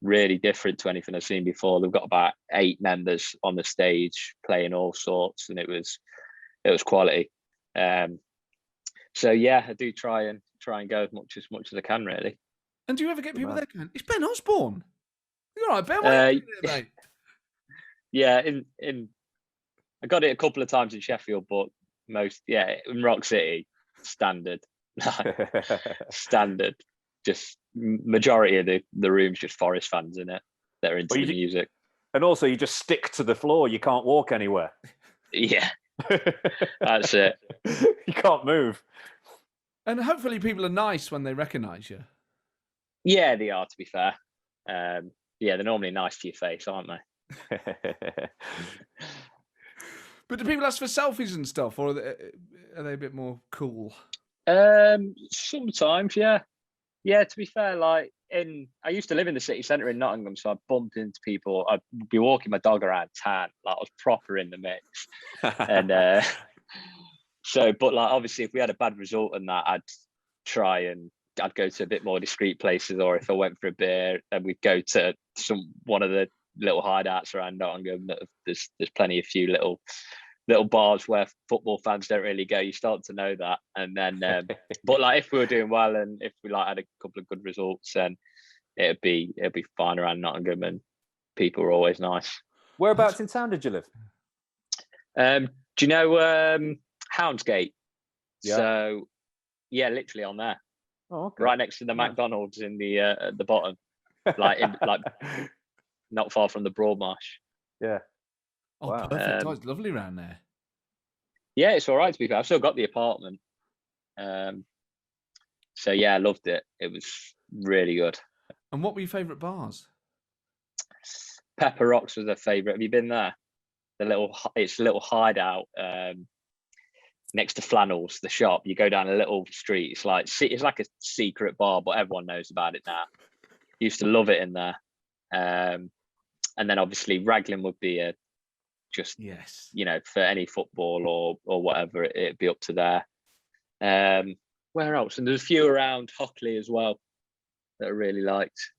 really different to anything I've seen before. They've got about 8 members on the stage playing all sorts, and it was quality. So yeah, I do try and go as much as I can, really. And do you ever get people there going, it's Ben Osborn? You're all right, Ben. What are you doing here, mate? Yeah, I got it a couple of times in Sheffield, but in Rock City, standard. Standard. Just majority of the room's just Forest fans in it that are into the music. And also you just stick to the floor, you can't walk anywhere. Yeah. That's it. You can't move. And hopefully people are nice when they recognise you. Yeah, they are, to be fair. They're normally nice to your face, aren't they? But do people ask for selfies and stuff, or are they a bit more cool? Sometimes, yeah. Yeah, to be fair, I used to live in the city centre in Nottingham, so I'd bump into people. I'd be walking my dog around town, I was proper in the mix. And but obviously, if we had a bad result and that, I'd go to a bit more discreet places, or if I went for a beer, then we'd go to one of the little hideouts around Nottingham. There's plenty of few little bars where football fans don't really go. You start to know that, and then but if we were doing well and if we had a couple of good results, then it'd be fine around Nottingham, and people are always nice. Whereabouts in town did you live? Do you know Houndsgate? Yeah. So yeah, literally on there. Oh, okay. Right next to the McDonald's in the at the bottom, not far from the Broadmarsh. Yeah. Oh, wow. Perfect. It's lovely around there. Yeah, it's all right, to be fair. I've still got the apartment. So yeah, I loved it. It was really good. And what were your favourite bars? Pepper Rocks was a favourite. Have you been there? It's a little hideout next to Flannels, the shop. You go down a little street. It's like a secret bar, but everyone knows about it now. Used to love it in there. And then obviously Raglan would be yes, for any football or whatever, it'd be up to there. Where else? And there's a few around Hockley as well that I really liked.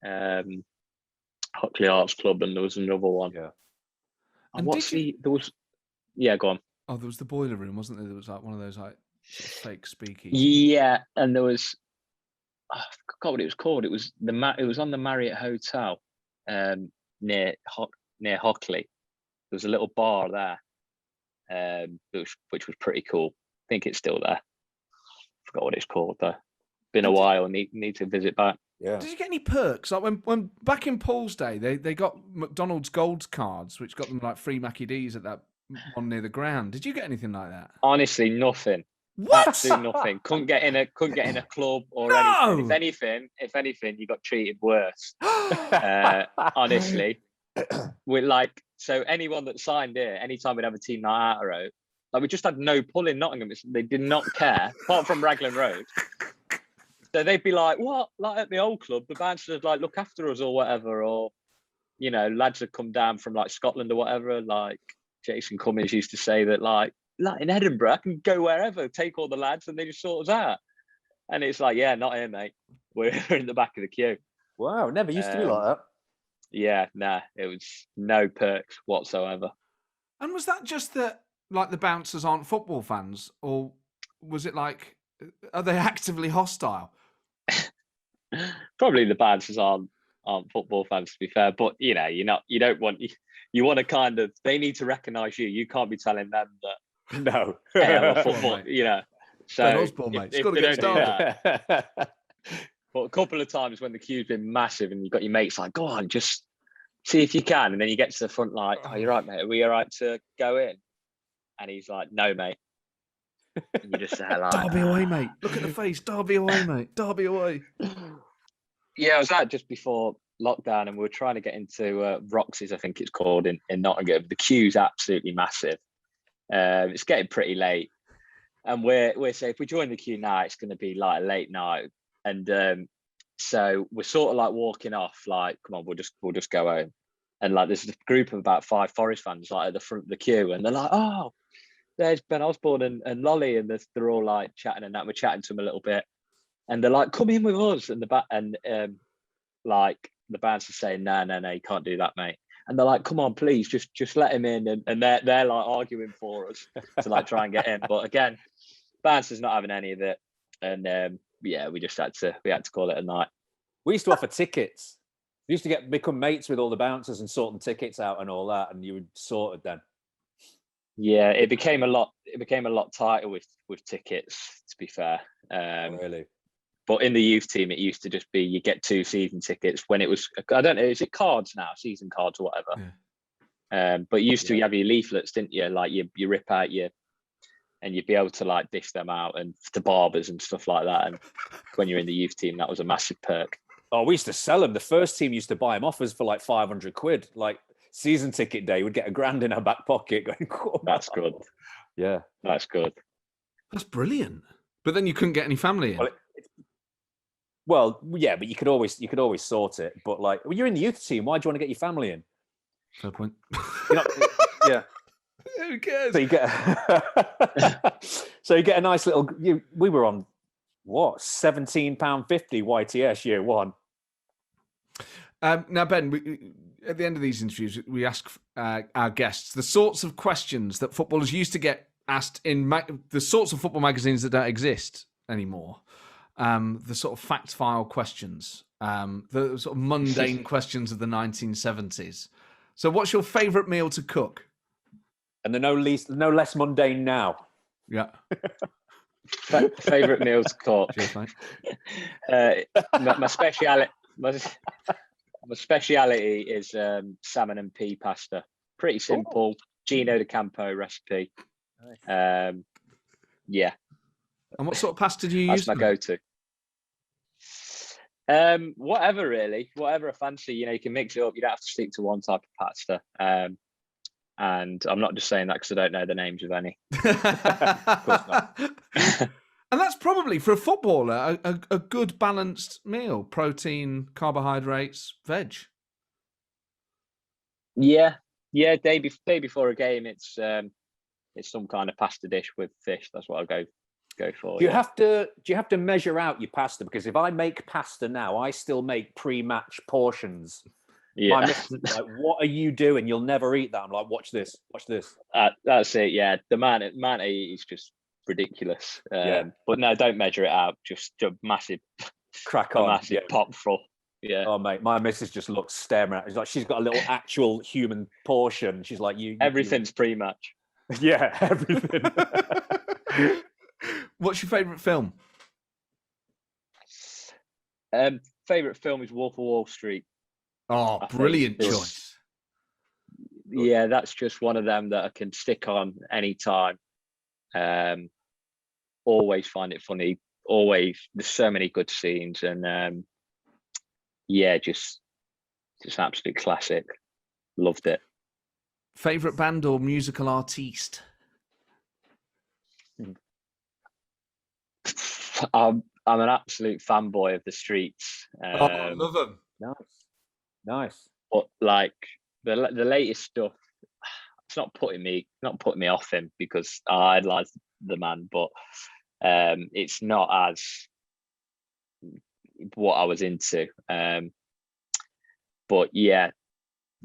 Hockley Arts Club, and there was another one. Yeah. And there was go on. Oh, there was the Boiler Room, wasn't there? There was one of those fake speakeasy. Yeah, and there was I forgot what it was called. It was on the Marriott Hotel, near Hockley. There was a little bar there, which was pretty cool. I think it's still there. Forgot what it's called though. Been a while. Need to visit back. Yeah. Did you get any perks? Like when back in Paul's day, they got McDonald's Gold cards, which got them free Mackie D's at that one near the ground. Did you get anything like that? Honestly, nothing. What? Absolutely nothing. Couldn't get in a club or anything. If anything, you got treated worse. Honestly, so anyone that signed here, anytime we'd have a team night out road, we just had no pull in Nottingham. They did not care, apart from Raglan Road. So they'd be like, what? Like at the old club, the bouncers would look after us or whatever, or lads would come down from Scotland or whatever. Jason Cummins used to say that in Edinburgh, I can go wherever, take all the lads, and they just sort us out. And it's not here, mate. We're in the back of the queue. Wow, never used to be like that. Yeah, nah, it was no perks whatsoever. And was that just that, the bouncers aren't football fans, or was it are they actively hostile? Probably the bouncers aren't football fans, to be fair. But you want to kind of, they need to recognise you. You can't be telling them that No. AFL football, mate. you know. So Ben Osborn, mate. It's got to get started. But a couple of times when the queue's been massive and you've got your mates like, go on, just see if you can. And then you get to the front like, oh, you're right, mate. Are we all right to go in? And he's like, no, mate. And you just say like, Derby away, mate. Look at the face. Derby away, mate. Derby away. Yeah, I was out just before lockdown and we were trying to get into Roxy's, I think it's called, in Nottingham. The queue's absolutely massive. It's getting pretty late. And we're saying if we join the queue now, it's going to be like a late night. And so we're sort of like walking off, like, come on, we'll just go home. And like there's a group of about 5 Forest fans like at the front of the queue, and they're like, oh, there's Ben Osborn and Lolly, and they're all like chatting and that. We're chatting to them a little bit, and they're like, come in with us. And like the band's saying, no, you can't do that, mate. And they're like, come on, please, just let him in. And they're like arguing for us to like try and get in. But again, Bouncer's not having any of it. And yeah, we had to call it a night. We used to offer tickets. We used to become mates with all the bouncers and sort the tickets out and all that, and you would sort it then. Yeah, it became a lot tighter with tickets, to be fair. Really? But in the youth team, it used to just be you get 2 season tickets when it was, I don't know, is it cards now, season cards or whatever? Yeah. But you used to have your leaflets, didn't you? Like you rip out and you'd be able to like dish them out and to barbers and stuff like that. And when you're in the youth team, that was a massive perk. Oh, we used to sell them. The first team used to buy them offers for like 500 quid. Like season ticket day, we'd get $1,000 in our back pocket. Going, oh, that's good. Yeah, that's good. That's brilliant. But then you couldn't get any family in. Well, yeah, but you could always sort it. But like, well, you're in the youth team. Why do you want to get your family in? Fair point. Yeah. Who cares? So you get a nice little. We were on what £17.50 YTS year one. Now, Ben, at the end of these interviews, we ask our guests the sorts of questions that footballers used to get asked in the sorts of football magazines that don't exist anymore. The sort of fact file questions, the sort of mundane questions of the 1970s. So what's your favourite meal to cook? And they're no less mundane now. Yeah. Favourite meal to cook? My speciality is salmon and pea pasta. Pretty simple. Ooh. Gino De Campo recipe. Nice. Yeah. And what sort of pasta do you use? That's my go-to. Whatever really, whatever I fancy. You know, you can mix it up. You don't have to stick to one type of pasta. And I'm not just saying that because I don't know the names of any. Of course not. And that's probably for a footballer a good balanced meal: protein, carbohydrates, veg. Yeah. Day before a game, it's some kind of pasta dish with fish. That's what I go for. Do you have to measure out your pasta? Because if I make pasta now, I still make pre-match portions. Yeah. My missus is like, what are you doing? You'll never eat that. I'm like, watch this. That's it. Yeah, the man I eat is just ridiculous. But no, don't measure it out. Just a massive crack on, massive pot full. Yeah. Oh mate, my missus just looks staring at. It's like she's got a little actual human portion. She's like, everything's pre-match. Yeah, everything. What's your favourite film? Favourite film is Wolf of Wall Street. Oh, brilliant choice. Yeah, that's just one of them that I can stick on anytime. Always find it funny. Always, there's so many good scenes, and just absolute classic. Loved it. Favorite band or musical artiste? I'm an absolute fanboy of the Streets. I love them. Nice. But like the latest stuff, it's not putting me off him because I idolize the man, but it's not as what I was into. But yeah,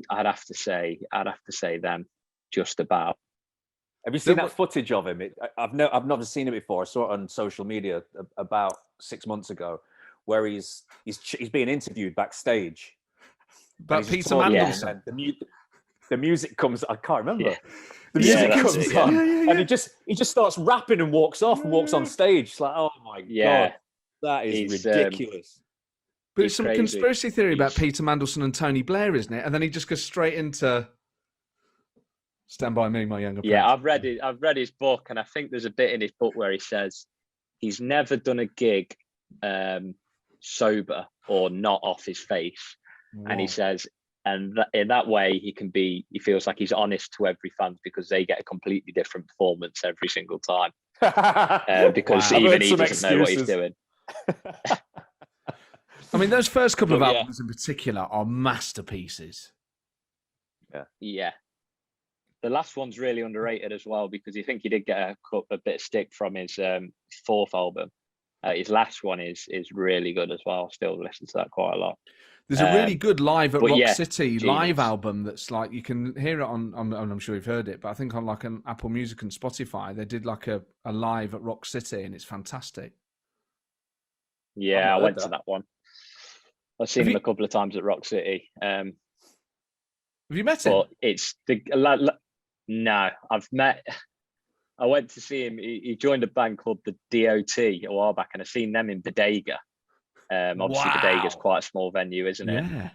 I'd have to say them just about. Have you seen that footage of him? I've never seen it before. I saw it on social media about 6 months ago, where he's being interviewed backstage. About Peter Mandelson. the music comes. I can't remember. Yeah. The music that's comes it, on, yeah. and he just starts rapping and walks off and walks on stage. It's like, oh my god, that is It's, ridiculous. But It's it's some crazy. conspiracy theory about He's- Peter Mandelson and Tony Blair, isn't it? And then he just goes straight into Stand By Me, My Younger Prince. Yeah, I've read his book, and I think there's a bit in his book where he says he's never done a gig sober or not off his face, and he says, and in that way he feels like he's honest to every fan because they get a completely different performance every single time because Wow. even I've heard he some doesn't know what he's excuses. doing. I mean, those first couple of But yeah. albums in particular are masterpieces. Yeah. The last one's really underrated as well because you think he did get a bit of stick from his fourth album. His last one is really good as well. Still listen to that quite a lot. There's a really good Live at but Rock yeah, City genius. live album that's like, you can hear it on I'm sure you've heard it, but I think on like an Apple Music and Spotify, they did like a Live at Rock City, and it's fantastic. Yeah, I went to that one. I've seen him a couple of times at Rock City. Have you met him? But it's no, I went to see him. He joined a band called the DOT a while back, and I've seen them in Bodega. Obviously, Wow. Bodega's quite a small venue, isn't it? Yeah.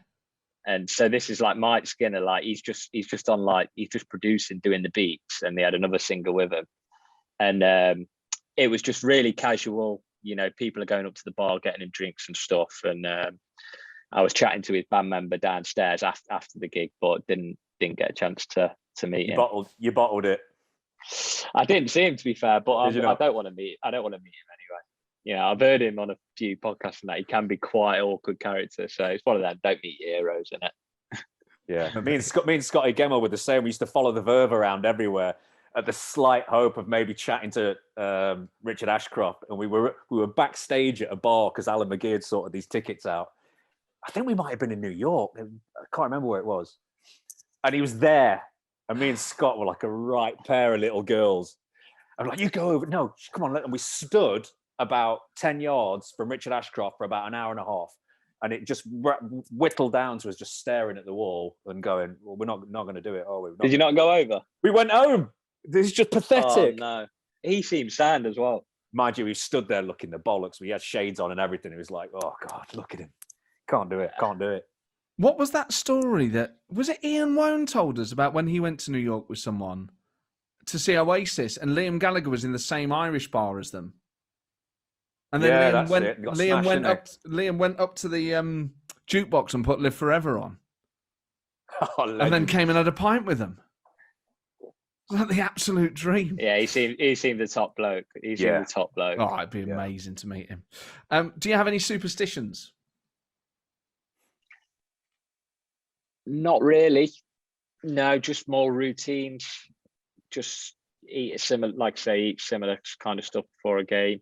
And so this is like Mike Skinner. Like he's just on like he's just producing, doing the beats, and they had another singer with him, and it was just really casual. You know, people are going up to the bar, getting him drinks and stuff, and I was chatting to his band member downstairs after the gig, but didn't get a chance to meet him. You bottled it. I didn't see him, to be fair, but I Did you not? don't want to meet him anyway. Yeah, I've heard him on a few podcasts and that he can be quite an awkward character. So it's one of them. Don't meet your heroes, in it. Yeah, me and Scotty Gemma were the same. We used to follow the Verve around everywhere at the slight hope of maybe chatting to Richard Ashcroft, and we were backstage at a bar because Alan McGee had sorted these tickets out. I think we might have been in New York. I can't remember where it was, and he was there, and me and Scott were like a right pair of little girls. I'm like, you go over. No, come on. And we stood about 10 yards from Richard Ashcroft for about an hour and a half. And it just whittled down to us just staring at the wall and going, well, we're not going to do it, are we? Did you not go over? We went home. This is just pathetic. Oh, no. He seemed sad as well. Mind you, we stood there looking the bollocks. We had shades on and everything. It was like, oh, God, look at him. Can't do it. Can't do it. What was that story was it Ian Wone told us about when he went to New York with someone to see Oasis, and Liam Gallagher was in the same Irish bar as them? And then Liam went up to the jukebox and put Live Forever on. Oh, and then came and had a pint with them. Was that the absolute dream? Yeah, he seemed the top bloke. He seemed the top bloke. Oh, it'd be amazing to meet him. Do you have any superstitions? Not really. No, just more routines. Just eat similar kind of stuff before a game.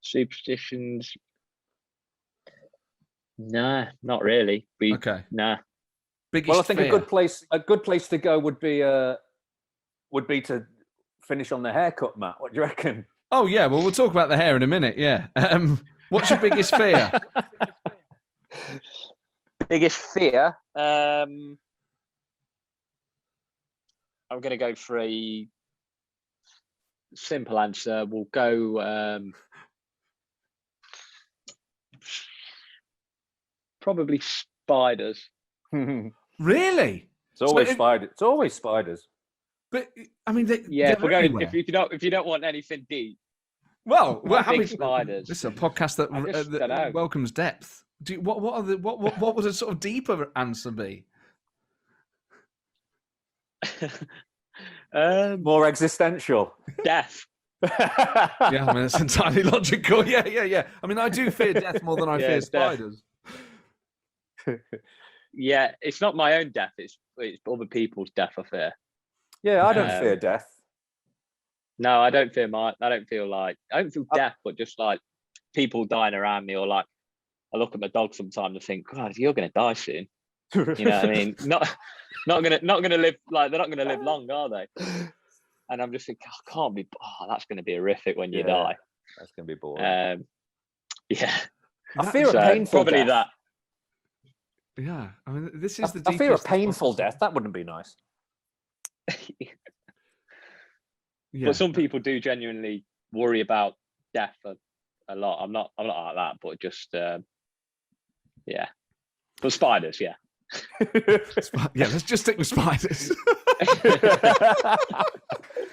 Superstitions. Nah, not really. Okay. Nah. Well, I think a good place to go would be to finish on the haircut, Matt. What do you reckon? Oh yeah, well we'll talk about the hair in a minute. Yeah. What's your biggest fear? Biggest fear? I'm going to go for a simple answer. We'll go probably spiders. Really? It's always spiders. It's always spiders. But I mean, if you don't want anything deep. Well, big spiders. This is a podcast that welcomes depth. What would a sort of deeper answer be? More existential. Death. Yeah, I mean it's entirely logical. Yeah. I mean, I do fear death more than I fear spiders. Yeah, it's not my own death. It's other people's death I fear. Yeah, I don't fear death. No, I don't fear I don't feel death, but just like people dying around me, or like I look at my dog sometimes and think, God, you're going to die soon. You know what I mean? Not gonna live, like they're not gonna live long, are they? And I'm just thinking, can't be. Oh, that's gonna be horrific when you die. That's gonna be boring. Yeah. I fear a painful probably death. That. Yeah, I mean, this is I fear a painful death. That wouldn't be nice. Yeah. But some people do genuinely worry about death a lot. I'm not like that, but just yeah. But spiders, yeah. Yeah, let's just stick with spiders.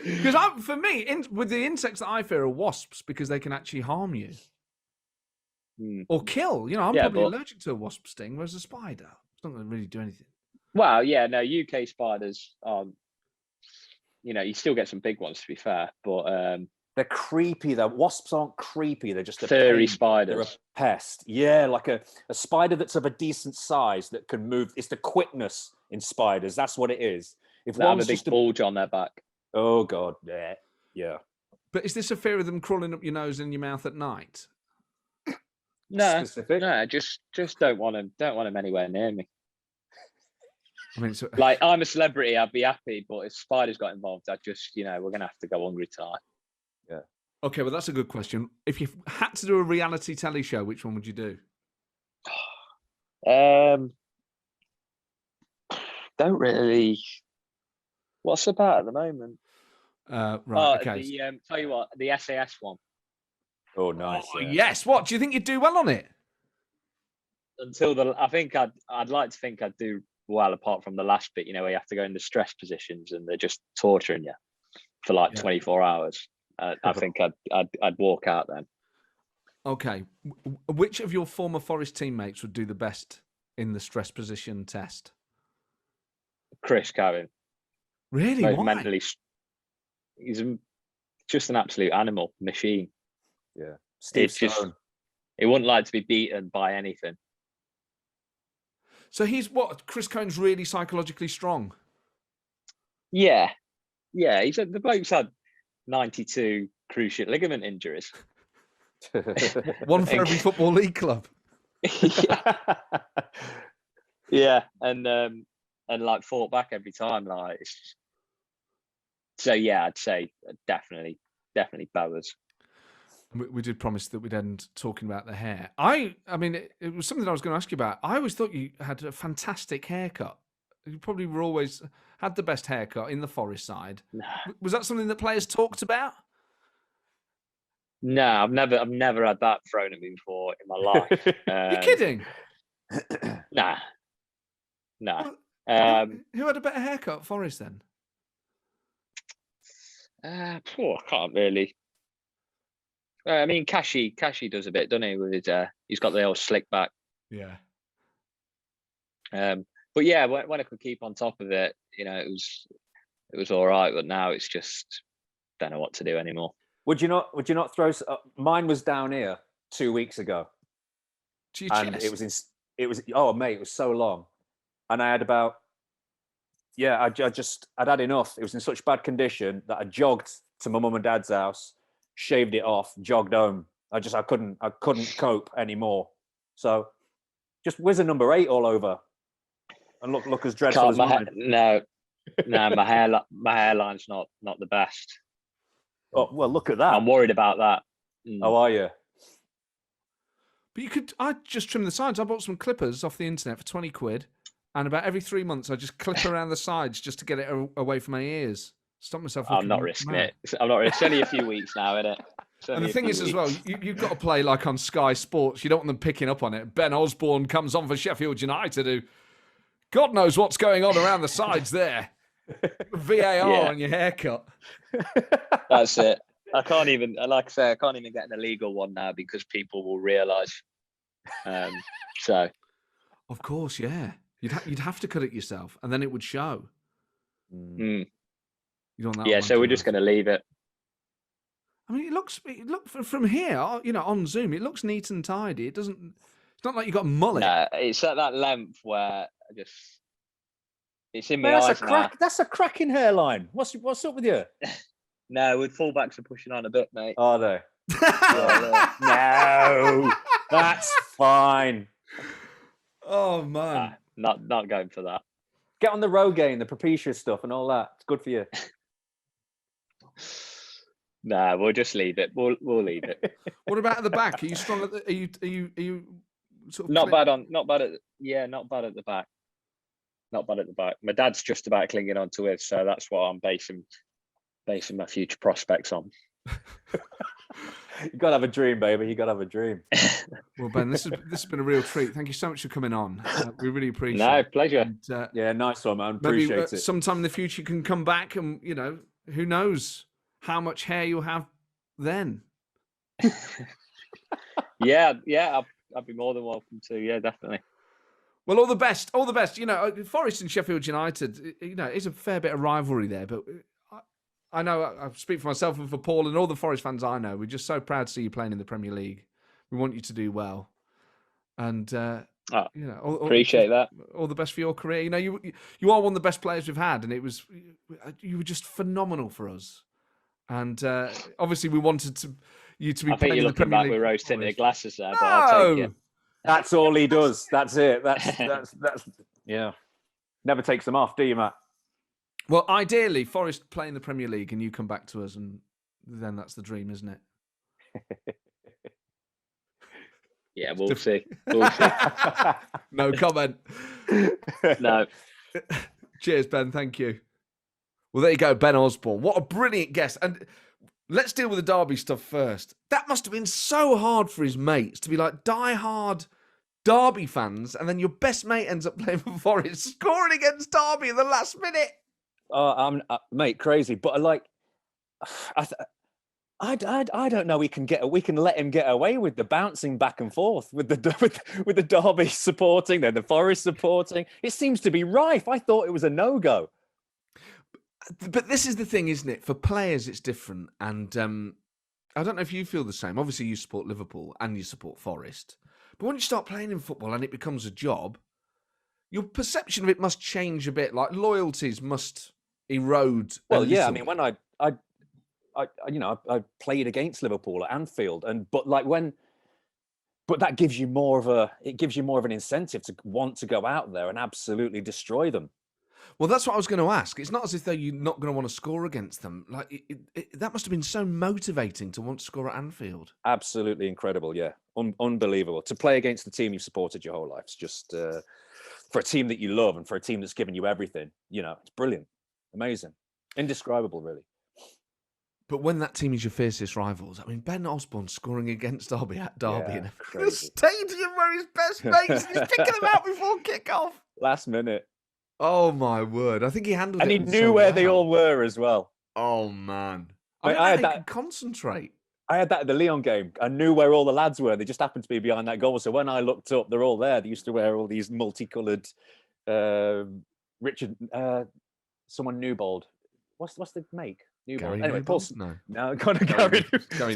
Because for me, with the insects that I fear are wasps, because they can actually harm you or kill. You know, I'm probably allergic to a wasp sting, whereas a spider, it's not going to really do anything. Well, yeah, no, UK spiders are, you know, you still get some big ones, to be fair, but they're creepy. The wasps aren't creepy. They're just a furry pain. spiders. They're a pest. Yeah, like a spider that's of a decent size that can move. It's the quickness in spiders. That's what it is. If They have one's a big just bulge on their back. Oh God, yeah. But is this a fear of them crawling up your nose and your mouth at night? No, Specific? no, just don't want them anywhere near me. I mean, like I'm a celebrity, I'd be happy, but if spiders got involved, I'd just, you know, we're gonna have to go hungry tonight. Yeah. Okay, well, that's a good question. If you had to do a reality telly show, which one would you do? Don't really. What's about at the moment? Right. Okay. Tell you what, the SAS one. Oh, nice. Oh, yes. What do you think you'd do well on it? I think I'd like to think I'd do well, apart from the last bit. You know, where you have to go into stress positions and they're just torturing you for like 24 hours. I think I'd walk out then. Okay. Which of your former Forest teammates would do the best in the stress position test? Chris Cowan. Really? Why? Mentally, he's just an absolute animal machine. Yeah. Steve Stone. He wouldn't like to be beaten by anything. So Chris Cohen's really psychologically strong? Yeah. The bloke's had 92 cruciate ligament injuries. One for every football league club. Yeah, and like fought back every time. Like, so yeah, I'd say definitely Bowers. We did promise that we'd end talking about the hair. I mean, it was something I was going to ask you about. I always thought you had a fantastic haircut. You probably were always had the best haircut in the Forest side. No. Was that something that players talked about? No, I've never had that thrown at me before in my life. You're kidding? Nah. Who had a better haircut at Forest then? I can't really. I mean, Kashi does a bit, doesn't he? With his, he's got the old slick back. Yeah. But yeah, when I could keep on top of it, you know, it was all right. But now it's just don't know what to do anymore. Would you not throw? Mine was down here 2 weeks ago, and chest? it was. Oh mate, it was so long, and I had about. Yeah, I'd had enough. It was in such bad condition that I jogged to my mum and dad's house, shaved it off, jogged home. I couldn't cope anymore. So just whiz a number 8 all over, and look as dreadful as mine. No, my hairline's not the best. Oh well, look at that. I'm worried about that. How are you? But I just trim the sides. I bought some clippers off the internet for 20 quid. And about every 3 months, I just clip around the sides just to get it away from my ears. Stop myself. I'm not risking it. I'm not. It's only a few weeks now, isn't it? And the thing is, as well, you've got to play like on Sky Sports. You don't want them picking up on it. Ben Osborn comes on for Sheffield United, who God knows what's going on around the sides there. VAR on your haircut. That's it. I can't even, like I say, I can't even get an illegal one now because people will realise. So, of course, yeah. You'd have to cut it yourself, and then it would show. You don't that. Yeah, so we're just going to leave it. I mean, it looks from here, you know, on Zoom, it looks neat and tidy. It's not like you got a mullet. No, it's at that length where it's in my eyes now. That's a cracking hairline. What's up with you? No, with fullbacks are pushing on a bit, mate. Are they? No, that's fine. Oh man. Not going for that. Get on the Rogaine, the Propecia stuff and all that. It's good for you. Nah, we'll just leave it. We'll leave it. What about at the back? Are you strong at the are you sort of not bad at the back. not bad at the back. My dad's just about clinging on to it, so that's what I'm basing my future prospects on. You got to have a dream, baby. You got to have a dream. Well, Ben, this has been a real treat. Thank you so much for coming on. We really appreciate it. No, pleasure. And, yeah, nice one, man. Maybe Appreciate it. sometime in the future you can come back and, you know, who knows how much hair you'll have then. yeah, I'd be more than welcome to. Yeah, definitely. Well, all the best. All the best. You know, Forest and Sheffield United, you know, it's a fair bit of rivalry there, but I know I speak for myself and for Paul and all the Forest fans I know. We're just so proud to see you playing in the Premier League. We want you to do well. And, you know, appreciate that. All the best for your career. You know, you are one of the best players we've had, and you were just phenomenal for us. And obviously we wanted you to be playing in the Premier League. I think you're looking back with rose-tinted glasses there, but I'll take it. That's all he does. That's it. That's yeah. Never takes them off, do you, Matt? Well, ideally, Forest play in the Premier League and you come back to us, and then that's the dream, isn't it? Yeah, we'll see. We'll see. No comment. No. Cheers, Ben. Thank you. Well, there you go, Ben Osborn. What a brilliant guest. And let's deal with the Derby stuff first. That must have been so hard for his mates to be like die-hard Derby fans, and then your best mate ends up playing for Forest, scoring against Derby in the last minute. I'm mate, crazy. But I don't know. We can let him get away with the bouncing back and forth with the Derby supporting, then the Forest supporting. It seems to be rife. I thought it was a no-go. But this is the thing, isn't it? For players, it's different. And I don't know if you feel the same. Obviously, you support Liverpool and you support Forest. But when you start playing in football and it becomes a job, your perception of it must change a bit. Like loyalties must erode. Well, yeah. I mean, when I played against Liverpool at Anfield, but that gives you more of an incentive to want to go out there and absolutely destroy them. Well, that's what I was going to ask. It's not as if though you're not going to want to score against them. Like that must have been so motivating to want to score at Anfield. Absolutely incredible, yeah, unbelievable to play against the team you've supported your whole life. It's just for a team that you love and for a team that's given you everything. You know, it's brilliant, amazing, indescribable, really. But when that team is your fiercest rivals, I mean, Ben Osborn scoring against Derby at Derby in a stadium where his best mates, and he's picking them out before kick-off. Last minute. Oh, my word. I think he handled it. And he knew where they all were as well. Oh, man. I could concentrate. I had that at the Lyon game. I knew where all the lads were. They just happened to be behind that goal. So when I looked up, they're all there. They used to wear all these multicoloured Richard, someone Newbold. What's the make? Newbold. Anyway, Paul. No, Gary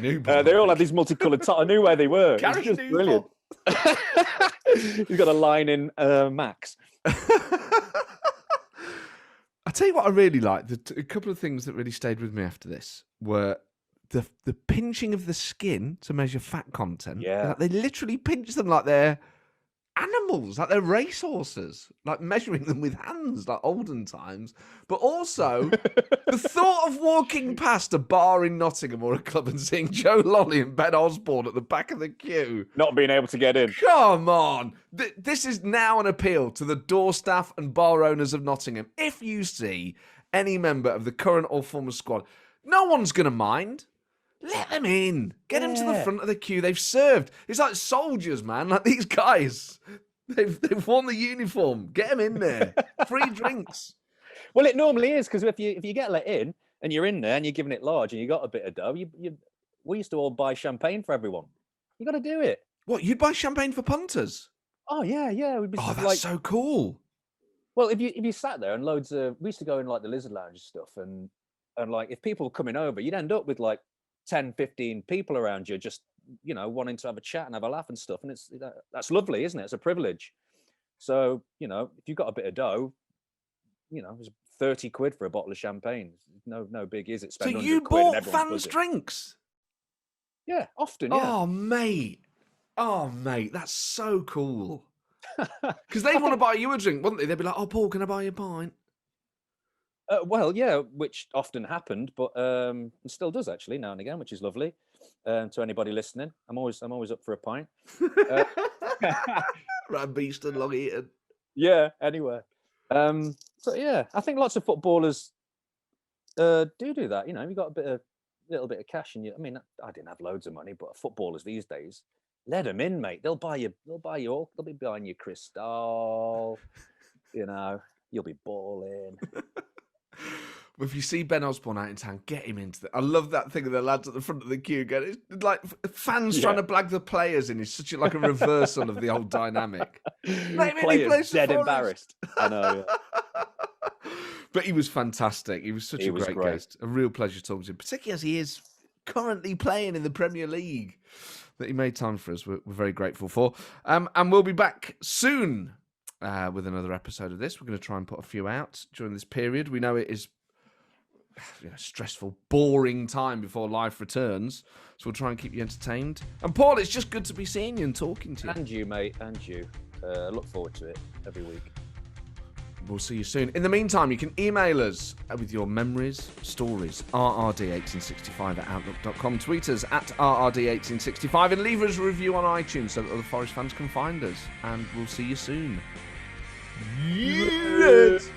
Newbold. They all had these multicoloured I knew where they were. Gary it was just Newbold. Brilliant. He's got a line in Max. I tell you what I really liked. A couple of things that really stayed with me after this were the pinching of the skin to measure fat content. Yeah. Like they literally pinch them like they're animals, like they're racehorses, like measuring them with hands like olden times. But also the thought of walking past a bar in Nottingham or a club and seeing Joe Lolly and Ben Osborn at the back of the queue. Not being able to get in. Come on. This is now an appeal to the door staff and bar owners of Nottingham. If you see any member of the current or former squad, no one's going to mind. Let them in. Get them to the front of the queue. They've served. It's like soldiers, man. Like these guys. They've worn the uniform. Get them in there. Free drinks. Well, it normally is, because if you get let in and you're in there and you're giving it large and you got a bit of dough, we used to all buy champagne for everyone. You got to do it. What, you'd buy champagne for punters? Oh, yeah. That's so cool. Well, if you sat there and we used to go in like the Lizard Lounge and stuff, and like if people were coming over, you'd end up with like 10, 15 people around you, just, wanting to have a chat and have a laugh and stuff. And that's lovely, isn't it? It's a privilege. So, if you've got a bit of dough, it's 30 quid for a bottle of champagne. No big, is it? So you bought fans drinks? Yeah, often, yeah. Oh, mate, that's so cool. Because they want to buy you a drink, wouldn't they? They'd be like, oh, Paul, can I buy you a pint? Well, yeah, which often happened, but it still does actually now and again, which is lovely. To anybody listening, I'm always up for a pint. Ram beast and long eaten. Yeah. Anyway, So yeah, I think lots of footballers do that. You know, you got a little bit of cash in you. I mean, I didn't have loads of money, but footballers these days, let them in, mate. They'll buy you all. They'll be buying you Cristal. You know, you'll be balling. If you see Ben Osborn out in town, get him into the... I love that thing of the lads at the front of the queue going, it's like fans trying to blag the players in. It's such like a reversal of the old dynamic. Players dead embarrassed. I know. Yeah. But he was fantastic. He was such a great guest. A real pleasure talking to him, particularly as he is currently playing in the Premier League. That he made time for us. We're very grateful for. And we'll be back soon with another episode of this. We're going to try and put a few out during this period. We know it is stressful, boring time before life returns. So we'll try and keep you entertained. And Paul, it's just good to be seeing you and talking to you. And you, mate, and you. Look forward to it every week. We'll see you soon. In the meantime, you can email us with your memories, stories, rrd1865@outlook.com. Tweet us at rrd1865 and leave us a review on iTunes so that other Forest fans can find us. And we'll see you soon. Yes.